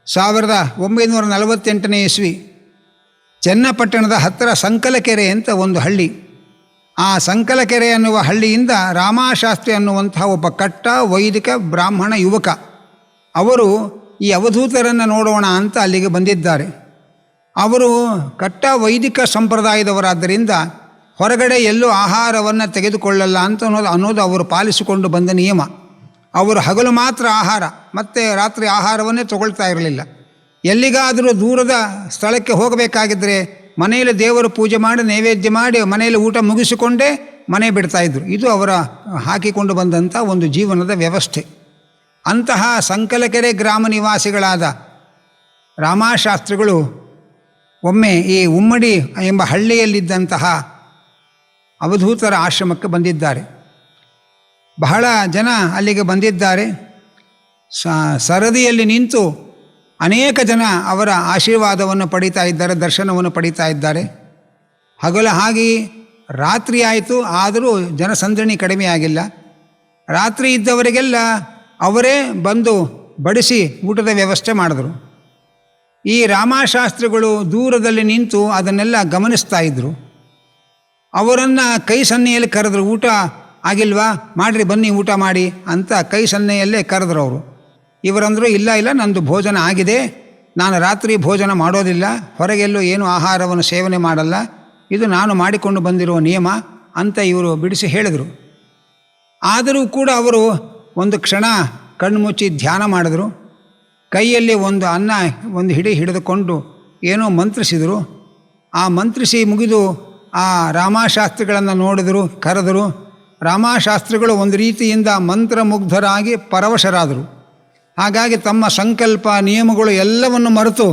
Speaker 1: 1948ನೇ ಇಸ್ವಿ ಚನ್ನಪಟ್ಟಣದ ಹತ್ತಿರ ಸಂಕಲಕೆರೆ ಅಂತ ಒಂದು ಹಳ್ಳಿ. ಆ ಸಂಕಲಕೆರೆ ಅನ್ನುವ ಹಳ್ಳಿಯಿಂದ ರಾಮಶಾಸ್ತ್ರಿ ಅನ್ನುವಂತಹ ಒಬ್ಬ ಕಟ್ಟ ವೈದಿಕ ಬ್ರಾಹ್ಮಣ ಯುವಕ ಅವರು ಈ ಅವಧೂತರನ್ನು ನೋಡೋಣ ಅಂತ ಅಲ್ಲಿಗೆ ಬಂದಿದ್ದಾರೆ. ಅವರು ಕಟ್ಟ ವೈದಿಕ ಸಂಪ್ರದಾಯದವರಾದ್ದರಿಂದ ಹೊರಗಡೆ ಎಲ್ಲೂ ಆಹಾರವನ್ನು ತೆಗೆದುಕೊಳ್ಳಲ್ಲ ಅಂತ ಅನ್ನೋದು ಅವರು ಪಾಲಿಸಿಕೊಂಡು ಬಂದ ನಿಯಮ. ಅವರು ಹಗಲು ಮಾತ್ರ ಆಹಾರ, ಮತ್ತು ರಾತ್ರಿ ಆಹಾರವನ್ನೇ ತಗೊಳ್ತಾ ಇರಲಿಲ್ಲ. ಎಲ್ಲಿಗಾದರೂ ದೂರದ ಸ್ಥಳಕ್ಕೆ ಹೋಗಬೇಕಾಗಿದ್ದರೆ ಮನೆಯಲ್ಲಿ ದೇವರು ಪೂಜೆ ಮಾಡಿ ನೈವೇದ್ಯ ಮಾಡಿ ಮನೆಯಲ್ಲಿ ಊಟ ಮುಗಿಸಿಕೊಂಡೇ ಮನೆ ಬಿಡ್ತಾಯಿದ್ರು. ಇದು ಅವರ ಹಾಕಿಕೊಂಡು ಬಂದಂಥ ಒಂದು ಜೀವನದ ವ್ಯವಸ್ಥೆ. ಅಂತಹ ಸಂಕಲಕೆರೆ ಗ್ರಾಮ ನಿವಾಸಿಗಳಾದ ರಾಮಶಾಸ್ತ್ರಿಗಳು ಒಮ್ಮೆ ಈ ಉಮ್ಮಡಿ ಎಂಬ ಹಳ್ಳಿಯಲ್ಲಿದ್ದಂತಹ ಅವಧೂತರ ಆಶ್ರಮಕ್ಕೆ ಬಂದಿದ್ದಾರೆ. ಬಹಳ ಜನ ಅಲ್ಲಿಗೆ ಬಂದಿದ್ದಾರೆ. ಸರದಿಯಲ್ಲಿ ನಿಂತು ಅನೇಕ ಜನ ಅವರ ಆಶೀರ್ವಾದವನ್ನು ಪಡೀತಾ ಇದ್ದಾರೆ, ದರ್ಶನವನ್ನು ಪಡೀತಾ ಇದ್ದಾರೆ. ಹಗಲ ಹಾಗೆ ರಾತ್ರಿ ಆಯಿತು, ಆದರೂ ಜನಸಂದಣಿ ಕಡಿಮೆ ಆಗಿಲ್ಲ. ರಾತ್ರಿ ಇದ್ದವರಿಗೆಲ್ಲ ಅವರೇ ಬಂದು ಬಡಿಸಿ ಊಟದ ವ್ಯವಸ್ಥೆ ಮಾಡಿದ್ರು. ಈ ರಾಮಶಾಸ್ತ್ರಿಗಳು ದೂರದಲ್ಲಿ ನಿಂತು ಅದನ್ನೆಲ್ಲ ಗಮನಿಸ್ತಾ ಇದ್ದರು. ಅವರನ್ನು ಕೈ ಸನ್ನೆಯಲ್ಲಿ ಕರೆದ್ರು. ಊಟ ಆಗಿಲ್ವಾ, ಮಾಡಿರಿ ಬನ್ನಿ ಊಟ ಮಾಡಿ ಅಂತ ಕೈ ಸನ್ನೆಯಲ್ಲೇ ಕರೆದ್ರು ಅವರು. ಇವರಂದರು, ಇಲ್ಲ ನಂದು ಭೋಜನ ಆಗಿದೆ, ನಾನು ರಾತ್ರಿ ಭೋಜನ ಮಾಡೋದಿಲ್ಲ, ಹೊರಗೆಲ್ಲೂ ಏನು ಆಹಾರವನ್ನು ಸೇವನೆ ಮಾಡಲ್ಲ, ಇದು ನಾನು ಮಾಡಿಕೊಂಡು ಬಂದಿರುವ ನಿಯಮ ಅಂತ ಇವರು ಬಿಡಿಸಿ ಹೇಳಿದರು. ಆದರೂ ಕೂಡ ಅವರು ಒಂದು ಕ್ಷಣ ಕಣ್ಣು ಧ್ಯಾನ ಮಾಡಿದ್ರು. ಕೈಯಲ್ಲಿ ಒಂದು ಹಿಡಿ ಹಿಡಿದುಕೊಂಡು ಏನೋ ಮಂತ್ರಿಸಿದರು. ಆ ಮಂತ್ರಿಸಿ ಮುಗಿದು ಆ ರಾಮಶಾಸ್ತ್ರಿಗಳನ್ನು ನೋಡಿದರು, ಕರೆದರು. ರಾಮಶಾಸ್ತ್ರಿಗಳು ಒಂದು ರೀತಿಯಿಂದ ಮಂತ್ರಮುಗ್ಧರಾಗಿ ಪರವಶರಾದರು. ಹಾಗಾಗಿ ತಮ್ಮ ಸಂಕಲ್ಪ ನಿಯಮಗಳು ಎಲ್ಲವನ್ನು ಮರೆತು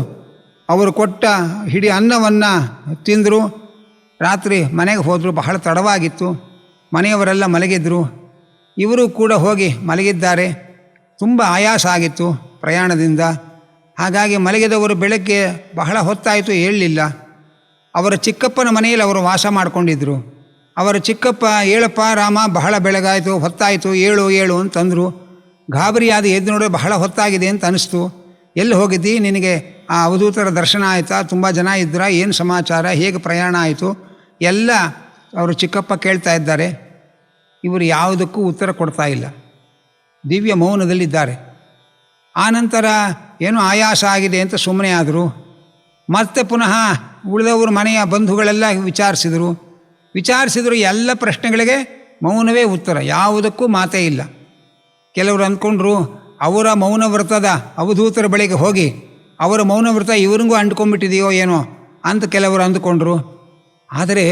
Speaker 1: ಅವರು ಕೊಟ್ಟ ಹಿಡಿ ಅನ್ನವನ್ನು ತಿಂದರು. ರಾತ್ರಿ ಮನೆಗೆ ಹೋದರು. ಬಹಳ ತಡವಾಗಿತ್ತು, ಮನೆಯವರೆಲ್ಲ ಮಲಗಿದ್ರು. ಇವರು ಕೂಡ ಹೋಗಿ ಮಲಗಿದ್ದಾರೆ. ತುಂಬ ಆಯಾಸ ಆಗಿತ್ತು ಪ್ರಯಾಣದಿಂದ. ಹಾಗಾಗಿ ಮಲಗಿದವರು ಬೆಳಗ್ಗೆ ಬಹಳ ಹೊತ್ತಾಯಿತು, ಏಳಲಿಲ್ಲ. ಅವರ ಚಿಕ್ಕಪ್ಪನ ಮನೆಯಲ್ಲಿ ಅವರು ವಾಸ ಮಾಡಿಕೊಂಡಿದ್ದರು. ಅವರ ಚಿಕ್ಕಪ್ಪ, ಏಳಪ್ಪ ರಾಮ, ಬಹಳ ಬೆಳಗಾಯಿತು, ಹೊತ್ತಾಯಿತು, ಏಳು ಅಂತಂದರು. ಗಾಬರಿಯಾದ ಎದ್ದು ನೋಡೋ ಬಹಳ ಹೊತ್ತಾಗಿದೆ ಅಂತ ಅನಿಸ್ತು. ಎಲ್ಲಿ ಹೋಗಿದ್ದಿ, ನಿನಗೆ ಆ ಅವಧೂತರ ದರ್ಶನ ಆಯಿತಾ, ತುಂಬ ಜನ ಇದ್ರಾ, ಏನು ಸಮಾಚಾರ, ಹೇಗೆ ಪ್ರಯಾಣ ಆಯಿತು ಎಲ್ಲ ಅವರು ಚಿಕ್ಕಪ್ಪ ಕೇಳ್ತಾ ಇದ್ದಾರೆ. ಇವರು ಯಾವುದಕ್ಕೂ ಉತ್ತರ ಕೊಡ್ತಾ ಇಲ್ಲ, ದಿವ್ಯ ಮೌನದಲ್ಲಿದ್ದಾರೆ. ಆನಂತರ ಏನೋ ಆಯಾಸ ಆಗಿದೆ ಅಂತ ಸುಮ್ಮನೆ ಆದರು. ಮತ್ತೆ ಪುನಃ ಉಳಿದವರು ಮನೆಯ ಬಂಧುಗಳೆಲ್ಲ ವಿಚಾರಿಸಿದರು. ಎಲ್ಲ ಪ್ರಶ್ನೆಗಳಿಗೆ ಮೌನವೇ ಉತ್ತರ, ಯಾವುದಕ್ಕೂ ಮಾತೇ ಇಲ್ಲ. ಕೆಲವರು ಅಂದ್ಕೊಂಡ್ರು ಅವರ ಮೌನವ್ರತದ ಅವಧೂತರ ಬಳಿಗೆ ಹೋಗಿ ಅವರ ಮೌನವ್ರತ ಇವರಿಗೂ ಅಂಟ್ಕೊಂಡ್ಬಿಟ್ಟಿದೆಯೋ ಏನೋ ಅಂತ ಕೆಲವರು ಅಂದುಕೊಂಡ್ರು. ಆದರೆ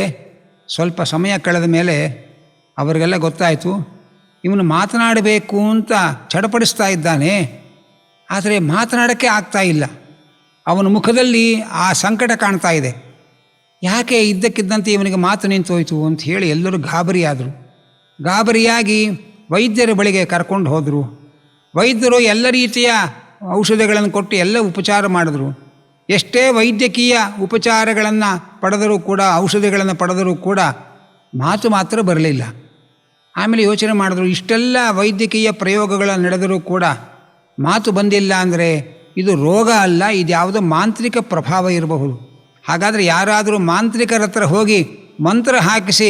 Speaker 1: ಸ್ವಲ್ಪ ಸಮಯ ಕಳೆದ ಮೇಲೆ ಅವರಿಗೆಲ್ಲ ಗೊತ್ತಾಯಿತು, ಇವನು ಮಾತನಾಡಬೇಕು ಅಂತ ಚಡಪಡಿಸ್ತಾ ಇದ್ದಾನೆ, ಆದರೆ ಮಾತನಾಡೋಕ್ಕೆ ಆಗ್ತಾ ಇಲ್ಲ. ಅವನ ಮುಖದಲ್ಲಿ ಆ ಸಂಕಟ ಕಾಣ್ತಾ ಇದೆ. ಯಾಕೆ ಇದ್ದಕ್ಕಿದ್ದಂತೆ ಇವನಿಗೆ ಮಾತು ನಿಂತೋಯ್ತು ಅಂತ ಹೇಳಿ ಎಲ್ಲರೂ ಗಾಬರಿಯಾಗಿ ವೈದ್ಯರ ಬಳಿಗೆ ಕರ್ಕೊಂಡು ಹೋದರು. ವೈದ್ಯರು ಎಲ್ಲ ರೀತಿಯ ಔಷಧಿಗಳನ್ನು ಕೊಟ್ಟು ಎಲ್ಲ ಉಪಚಾರ ಮಾಡಿದ್ರು. ಎಷ್ಟೇ ವೈದ್ಯಕೀಯ ಉಪಚಾರಗಳನ್ನು ಪಡೆದರೂ ಕೂಡ, ಔಷಧಿಗಳನ್ನು ಪಡೆದರೂ ಕೂಡ ಮಾತು ಮಾತ್ರ ಬರಲಿಲ್ಲ. ಆಮೇಲೆ ಯೋಚನೆ ಮಾಡಿದ್ರು, ಇಷ್ಟೆಲ್ಲ ವೈದ್ಯಕೀಯ ಪ್ರಯೋಗಗಳ ನಡೆದರೂ ಕೂಡ ಮಾತು ಬಂದಿಲ್ಲ ಅಂದರೆ ಇದು ರೋಗ ಅಲ್ಲ, ಇದು ಯಾವುದೋ ಮಾಂತ್ರಿಕ ಪ್ರಭಾವ ಇರಬಹುದು. ಹಾಗಾದರೆ ಯಾರಾದರೂ ಮಾಂತ್ರಿಕರ ಹತ್ರ ಹೋಗಿ ಮಂತ್ರ ಹಾಕಿಸಿ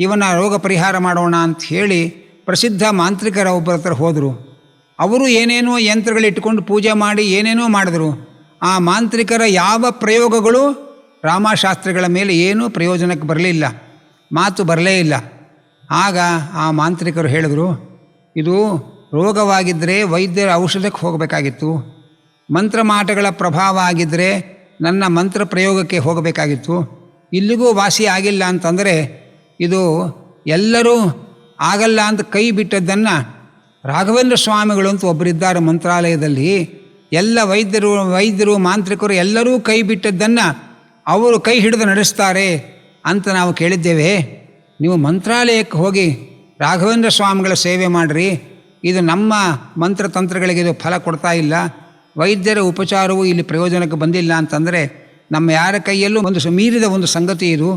Speaker 1: ಇವನ ರೋಗ ಪರಿಹಾರ ಮಾಡೋಣ ಅಂತ ಹೇಳಿ ಪ್ರಸಿದ್ಧ ಮಾಂತ್ರಿಕರ ಒಬ್ಬರ ಹತ್ರ ಹೋದರು. ಅವರು ಏನೇನೋ ಯಂತ್ರಗಳಿಟ್ಟುಕೊಂಡು ಪೂಜೆ ಮಾಡಿ ಏನೇನೋ ಮಾಡಿದ್ರು. ಆ ಮಾಂತ್ರಿಕರ ಯಾವ ಪ್ರಯೋಗಗಳು ರಾಮಶಾಸ್ತ್ರಿಗಳ ಮೇಲೆ ಏನೂ ಪ್ರಯೋಜನಕ್ಕೆ ಬರಲಿಲ್ಲ, ಮಾತು ಬರಲೇ ಇಲ್ಲ. ಆಗ ಆ ಮಾಂತ್ರಿಕರು ಹೇಳಿದರು, ಇದು ರೋಗವಾಗಿದ್ದರೆ ವೈದ್ಯರ ಔಷಧಕ್ಕೆ ಹೋಗಬೇಕಾಗಿತ್ತು, ಮಂತ್ರಮಾಟಗಳ ಪ್ರಭಾವ ಆಗಿದ್ದರೆ ನನ್ನ ಮಂತ್ರ ಪ್ರಯೋಗಕ್ಕೆ ಹೋಗಬೇಕಾಗಿತ್ತು. ಇಲ್ಲಿಗೂ ವಾಸಿ ಆಗಿಲ್ಲ ಅಂತಂದರೆ ಇದು ಎಲ್ಲರೂ ಆಗಲ್ಲ ಅಂತ ಕೈ ಬಿಟ್ಟದ್ದನ್ನು ರಾಘವೇಂದ್ರ ಸ್ವಾಮಿಗಳು ಅಂತ ಒಬ್ಬರಿದ್ದಾರೆ ಮಂತ್ರಾಲಯದಲ್ಲಿ, ಎಲ್ಲ ವೈದ್ಯರು ಮಾಂತ್ರಿಕರು ಎಲ್ಲರೂ ಕೈ ಬಿಟ್ಟದ್ದನ್ನು ಅವರು ಕೈ ಹಿಡಿದು ನಡೆಸ್ತಾರೆ ಅಂತ ನಾವು ಕೇಳಿದ್ದೇವೆ. ನೀವು ಮಂತ್ರಾಲಯಕ್ಕೆ ಹೋಗಿ ರಾಘವೇಂದ್ರ ಸ್ವಾಮಿಗಳ ಸೇವೆ ಮಾಡಿರಿ, ಇದು ನಮ್ಮ ಮಂತ್ರತಂತ್ರಗಳಿಗೆ ಇದು ಫಲ ಕೊಡ್ತಾ ಇಲ್ಲ, ವೈದ್ಯರ ಉಪಚಾರವೂ ಇಲ್ಲಿ ಪ್ರಯೋಜನಕ್ಕೆ ಬಂದಿಲ್ಲ ಅಂತಂದರೆ ನಮ್ಮ ಯಾರ ಕೈಯಲ್ಲೂ ಒಂದು ಮೀರಿದ ಒಂದು ಸಂಗತಿ ಇದು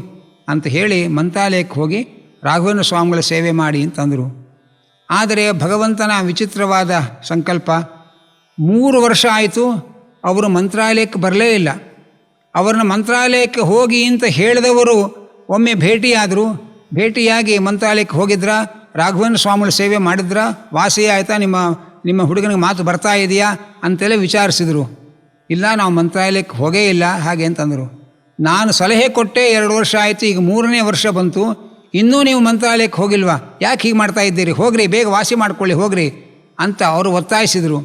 Speaker 1: ಅಂತ ಹೇಳಿ ಮಂತ್ರಾಲಯಕ್ಕೆ ಹೋಗಿ ರಾಘವೇಂದ್ರ ಸ್ವಾಮಿಗಳ ಸೇವೆ ಮಾಡಿ ಅಂತಂದರು. ಆದರೆ ಭಗವಂತನ ವಿಚಿತ್ರವಾದ ಸಂಕಲ್ಪ, 3 ವರ್ಷ ಆಯಿತು ಅವರು ಮಂತ್ರಾಲಯಕ್ಕೆ ಬರಲೇ ಇಲ್ಲ. ಅವರನ್ನ ಮಂತ್ರಾಲಯಕ್ಕೆ ಹೋಗಿ ಅಂತ ಹೇಳಿದವರು ಒಮ್ಮೆ ಭೇಟಿಯಾದರು. ಭೇಟಿಯಾಗಿ ಮಂತ್ರಾಲಯಕ್ಕೆ ಹೋಗಿದ್ರಾ, ರಾಘವೇಂದ್ರ ಸ್ವಾಮಿಗಳ ಸೇವೆ ಮಾಡಿದ್ರಾ, ವಾಸಿ ಆಯಿತಾ, ನಿಮ್ಮ ಹುಡುಗನಿಗೆ ಮಾತು ಬರ್ತಾ ಇದೆಯಾ ಅಂತೆಲ್ಲ ವಿಚಾರಿಸಿದರು. ಇಲ್ಲ, ನಾವು ಮಂತ್ರಾಲಯಕ್ಕೆ ಹೋಗೇ ಇಲ್ಲ ಹಾಗೆ ಅಂತಂದರು. ನಾನು ಸಲಹೆ ಕೊಟ್ಟೆ 2 ವರ್ಷ ಆಯಿತು, ಈಗ 3ನೇ ವರ್ಷ ಬಂತು, ಇನ್ನೂ ನೀವು ಮಂತ್ರಾಲಯಕ್ಕೆ ಹೋಗಿಲ್ವಾ, ಯಾಕೆ ಹೀಗೆ ಮಾಡ್ತಾ ಇದ್ದೀರಿ, ಹೋಗ್ರಿ ಬೇಗ ವಾಸಿ ಮಾಡ್ಕೊಳ್ಳಿ ಹೋಗ್ರಿ ಅಂತ ಅವರು ಒತ್ತಾಯಿಸಿದರು.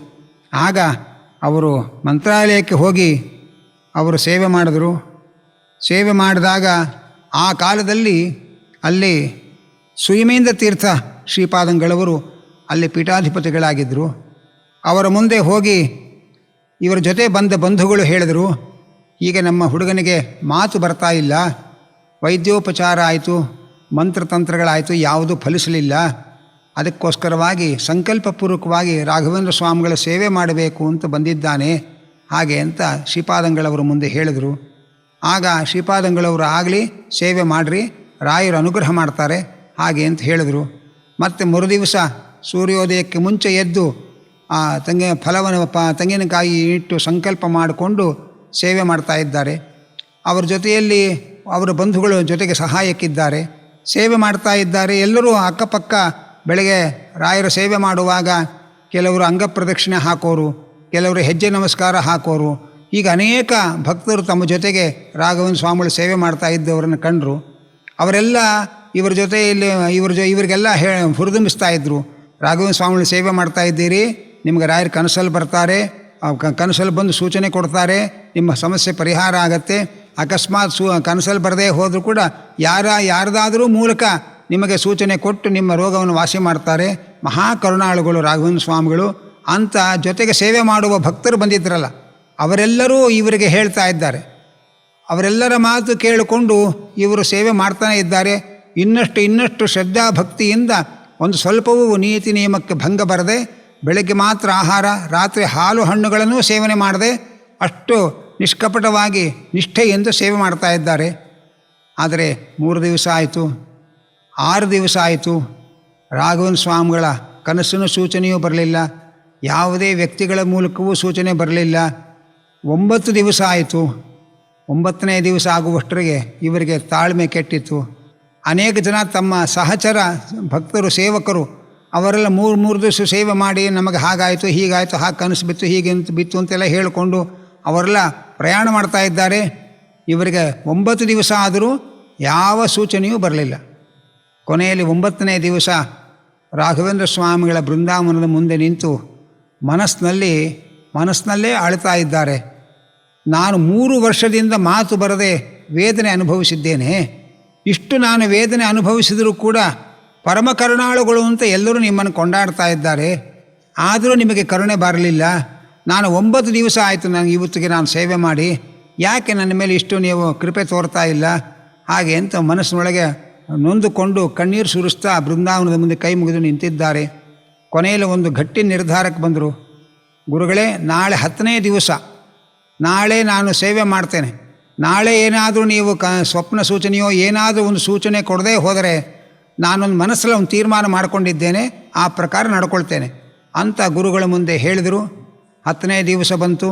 Speaker 1: ಆಗ ಅವರು ಮಂತ್ರಾಲಯಕ್ಕೆ ಹೋಗಿ ಅವರು ಸೇವೆ ಮಾಡಿದರು. ಸೇವೆ ಮಾಡಿದಾಗ ಆ ಕಾಲದಲ್ಲಿ ಅಲ್ಲಿ ಸುಯಮೇಂದ್ರ ತೀರ್ಥ ಶ್ರೀಪಾದಂಗಳವರು ಅಲ್ಲಿ ಪೀಠಾಧಿಪತಿಗಳಾಗಿದ್ದರು. ಅವರ ಮುಂದೆ ಹೋಗಿ ಇವರ ಜೊತೆ ಬಂದ ಬಂಧುಗಳು ಹೇಳಿದರು, ಈಗ ನಮ್ಮ ಹುಡುಗನಿಗೆ ಮಾತು ಬರ್ತಾ ಇಲ್ಲ, ವೈದ್ಯೋಪಚಾರ ಆಯಿತು, ಮಂತ್ರತಂತ್ರಗಳಾಯಿತು, ಯಾವುದೂ ಫಲಿಸಲಿಲ್ಲ, ಅದಕ್ಕೋಸ್ಕರವಾಗಿ ಸಂಕಲ್ಪಪೂರ್ವಕವಾಗಿ ರಾಘವೇಂದ್ರ ಸ್ವಾಮಿಗಳ ಸೇವೆ ಮಾಡಬೇಕು ಅಂತ ಬಂದಿದ್ದಾನೆ ಹಾಗೆ ಅಂತ ಶ್ರೀಪಾದಂಗಳವರು ಮುಂದೆ ಹೇಳಿದರು. ಆಗ ಶ್ರೀಪಾದಂಗಳವರು ಆಗಲಿ ಸೇವೆ ಮಾಡಿರಿ, ರಾಯರು ಅನುಗ್ರಹ ಮಾಡ್ತಾರೆ ಹಾಗೆ ಅಂತ ಹೇಳಿದರು. ಮತ್ತು ಮರುದಿವಸ ಸೂರ್ಯೋದಯಕ್ಕೆ ಮುಂಚೆ ಎದ್ದು ಆ ತೆಂಗಿನಕಾಯಿ ಇಟ್ಟು ಸಂಕಲ್ಪ ಮಾಡಿಕೊಂಡು ಸೇವೆ ಮಾಡ್ತಾ ಇದ್ದಾರೆ. ಅವರ ಜೊತೆಯಲ್ಲಿ ಅವರ ಬಂಧುಗಳು ಜೊತೆಗೆ ಸಹಾಯಕ್ಕಿದ್ದಾರೆ, ಸೇವೆ ಮಾಡ್ತಾ ಇದ್ದಾರೆ. ಎಲ್ಲರೂ ಅಕ್ಕಪಕ್ಕ ಬೆಳಗ್ಗೆ ರಾಯರ ಸೇವೆ ಮಾಡುವಾಗ ಕೆಲವರು ಅಂಗಪ್ರದಕ್ಷಿಣೆ ಹಾಕೋರು, ಕೆಲವರು ಹೆಜ್ಜೆ ನಮಸ್ಕಾರ ಹಾಕೋರು, ಈಗ ಅನೇಕ ಭಕ್ತರು ತಮ್ಮ ಜೊತೆಗೆ ರಾಘವೇಂದ್ರ ಸ್ವಾಮಿಗಳು ಸೇವೆ ಮಾಡ್ತಾ ಇದ್ದವರನ್ನು ಕಂಡರು. ಅವರೆಲ್ಲ ಇವರ ಜೊತೆಯಲ್ಲಿ ಇವರಿಗೆಲ್ಲ ಹುರಿದುಂಬಿಸ್ತಾ ಇದ್ದರು, ರಾಘವೇಂದ್ರ ಸ್ವಾಮಿಗಳು ಸೇವೆ ಮಾಡ್ತಾ ಇದ್ದೀರಿ, ನಿಮಗೆ ರಾಯರು ಕನಸಲ್ಲಿ ಬರ್ತಾರೆ, ಕನಸಲ್ಲಿ ಬಂದು ಸೂಚನೆ ಕೊಡ್ತಾರೆ, ನಿಮ್ಮ ಸಮಸ್ಯೆ ಪರಿಹಾರ ಆಗತ್ತೆ. ಅಕಸ್ಮಾತ್ ಕನಸಲ್ಲಿ ಬರದೇ ಹೋದರೂ ಕೂಡ ಯಾರದಾದರೂ ಮೂಲಕ ನಿಮಗೆ ಸೂಚನೆ ಕೊಟ್ಟು ನಿಮ್ಮ ರೋಗವನ್ನು ವಾಸಿ ಮಾಡ್ತಾರೆ, ಮಹಾಕರುಣಾಳುಗಳು ರಾಘವೇಂದ್ರ ಸ್ವಾಮಿಗಳು ಅಂತ ಜೊತೆಗೆ ಸೇವೆ ಮಾಡುವ ಭಕ್ತರು ಬಂದಿದ್ದರಲ್ಲ ಅವರೆಲ್ಲರೂ ಇವರಿಗೆ ಹೇಳ್ತಾ ಇದ್ದಾರೆ. ಅವರೆಲ್ಲರ ಮಾತು ಕೇಳಿಕೊಂಡು ಇವರು ಸೇವೆ ಮಾಡ್ತಾನೆ ಇದ್ದಾರೆ. ಇನ್ನಷ್ಟು ಶ್ರದ್ಧಾಭಕ್ತಿಯಿಂದ ಒಂದು ಸ್ವಲ್ಪವೂ ನೀತಿ ನಿಯಮಕ್ಕೆ ಭಂಗ ಬರದೆ, ಬೆಳಗ್ಗೆ ಮಾತ್ರ ಆಹಾರ, ರಾತ್ರಿ ಹಾಲು ಹಣ್ಣುಗಳನ್ನು ಸೇವನೆ ಮಾಡದೆ ಅಷ್ಟು ನಿಷ್ಕಪಟವಾಗಿ ನಿಷ್ಠೆಯಿಂದ ಸೇವೆ ಮಾಡ್ತಾ ಇದ್ದಾರೆ. ಆದರೆ 3 ದಿವಸ ಆಯಿತು, 6 ದಿವಸ ಆಯಿತು, ರಾಘವೇಂದ್ರ ಸ್ವಾಮಿಗಳ ಕನಸಿನ ಸೂಚನೆಯೂ ಬರಲಿಲ್ಲ, ಯಾವುದೇ ವ್ಯಕ್ತಿಗಳ ಮೂಲಕವೂ ಸೂಚನೆ ಬರಲಿಲ್ಲ. 9 ದಿವಸ ಆಯಿತು. 9ನೇ ದಿವಸ ಆಗುವಷ್ಟರಿಗೆ ಇವರಿಗೆ ತಾಳ್ಮೆ ಕೆಟ್ಟಿತ್ತು. ಅನೇಕ ಜನ ತಮ್ಮ ಸಹಚರ ಭಕ್ತರು, ಸೇವಕರು ಅವರೆಲ್ಲ 3 ದಿವಸ ಸೇವೆ ಮಾಡಿ ನಮಗೆ ಹಾಗಾಯಿತು, ಹೀಗಾಯಿತು, ಹಾಗೆ ಕನಸು ಬಿತ್ತು, ಹೀಗೆ ಬಿತ್ತು ಅಂತೆಲ್ಲ ಹೇಳಿಕೊಂಡು ಅವರೆಲ್ಲ ಪ್ರಯಾಣ ಮಾಡ್ತಾ ಇದ್ದಾರೆ. ಇವರಿಗೆ 9 ದಿವಸ ಆದರೂ ಯಾವ ಸೂಚನೆಯೂ ಬರಲಿಲ್ಲ. ಕೊನೆಯಲ್ಲಿ 9ನೇ ದಿವಸ ರಾಘವೇಂದ್ರ ಸ್ವಾಮಿಗಳ ಬೃಂದಾವನದ ಮುಂದೆ ನಿಂತು ಮನಸ್ಸಿನಲ್ಲೇ ಅಳ್ತಾ ಇದ್ದಾರೆ. ನಾನು 3 ವರ್ಷದಿಂದ ಮಾತು ಬರದೆ ವೇದನೆ ಅನುಭವಿಸಿದ್ದೇನೆ, ಇಷ್ಟು ನಾನು ವೇದನೆ ಅನುಭವಿಸಿದರೂ ಕೂಡ ಪರಮ ಕರುಣಾಳುಗಳು ಅಂತ ಎಲ್ಲರೂ ನಿಮ್ಮನ್ನು ಕೊಂಡಾಡ್ತಾ ಇದ್ದಾರೆ, ಆದರೂ ನಿಮಗೆ ಕರುಣೆ ಬರಲಿಲ್ಲ. ನಾನು 9 ದಿವಸ ಆಯಿತು ನನಗೆ ಇವತ್ತಿಗೆ ನಾನು ಸೇವೆ ಮಾಡಿ, ಯಾಕೆ ನನ್ನ ಮೇಲೆ ಇಷ್ಟು ನೀವು ಕೃಪೆ ತೋರ್ತಾ ಇಲ್ಲ ಹಾಗೆ ಅಂತ ಮನಸ್ಸಿನೊಳಗೆ ನೊಂದುಕೊಂಡು ಕಣ್ಣೀರು ಸುರಿಸ್ತಾ ಬೃಂದಾವನದ ಮುಂದೆ ಕೈ ಮುಗಿದು ನಿಂತಿದ್ದಾರೆ. ಕೊನೆಯಲ್ಲಿ ಒಂದು ಗಟ್ಟಿ ನಿರ್ಧಾರಕ್ಕೆ ಬಂದರು. ಗುರುಗಳೇ, ನಾಳೆ 10ನೇ ದಿವಸ, ನಾಳೆ ನಾನು ಸೇವೆ ಮಾಡ್ತೇನೆ, ನಾಳೆ ಏನಾದರೂ ನೀವು ಸ್ವಪ್ನ ಸೂಚನೆಯೋ ಏನಾದರೂ ಒಂದು ಸೂಚನೆ ಕೊಡದೇ ಹೋದರೆ ನಾನೊಂದು ಮನಸ್ಸಲ್ಲಿ ಒಂದು ತೀರ್ಮಾನ ಮಾಡಿಕೊಂಡಿದ್ದೇನೆ, ಆ ಪ್ರಕಾರ ನಡ್ಕೊಳ್ತೇನೆ ಅಂತ ಗುರುಗಳ ಮುಂದೆ ಹೇಳಿದರು. 10ನೇ ದಿವಸ ಬಂತು.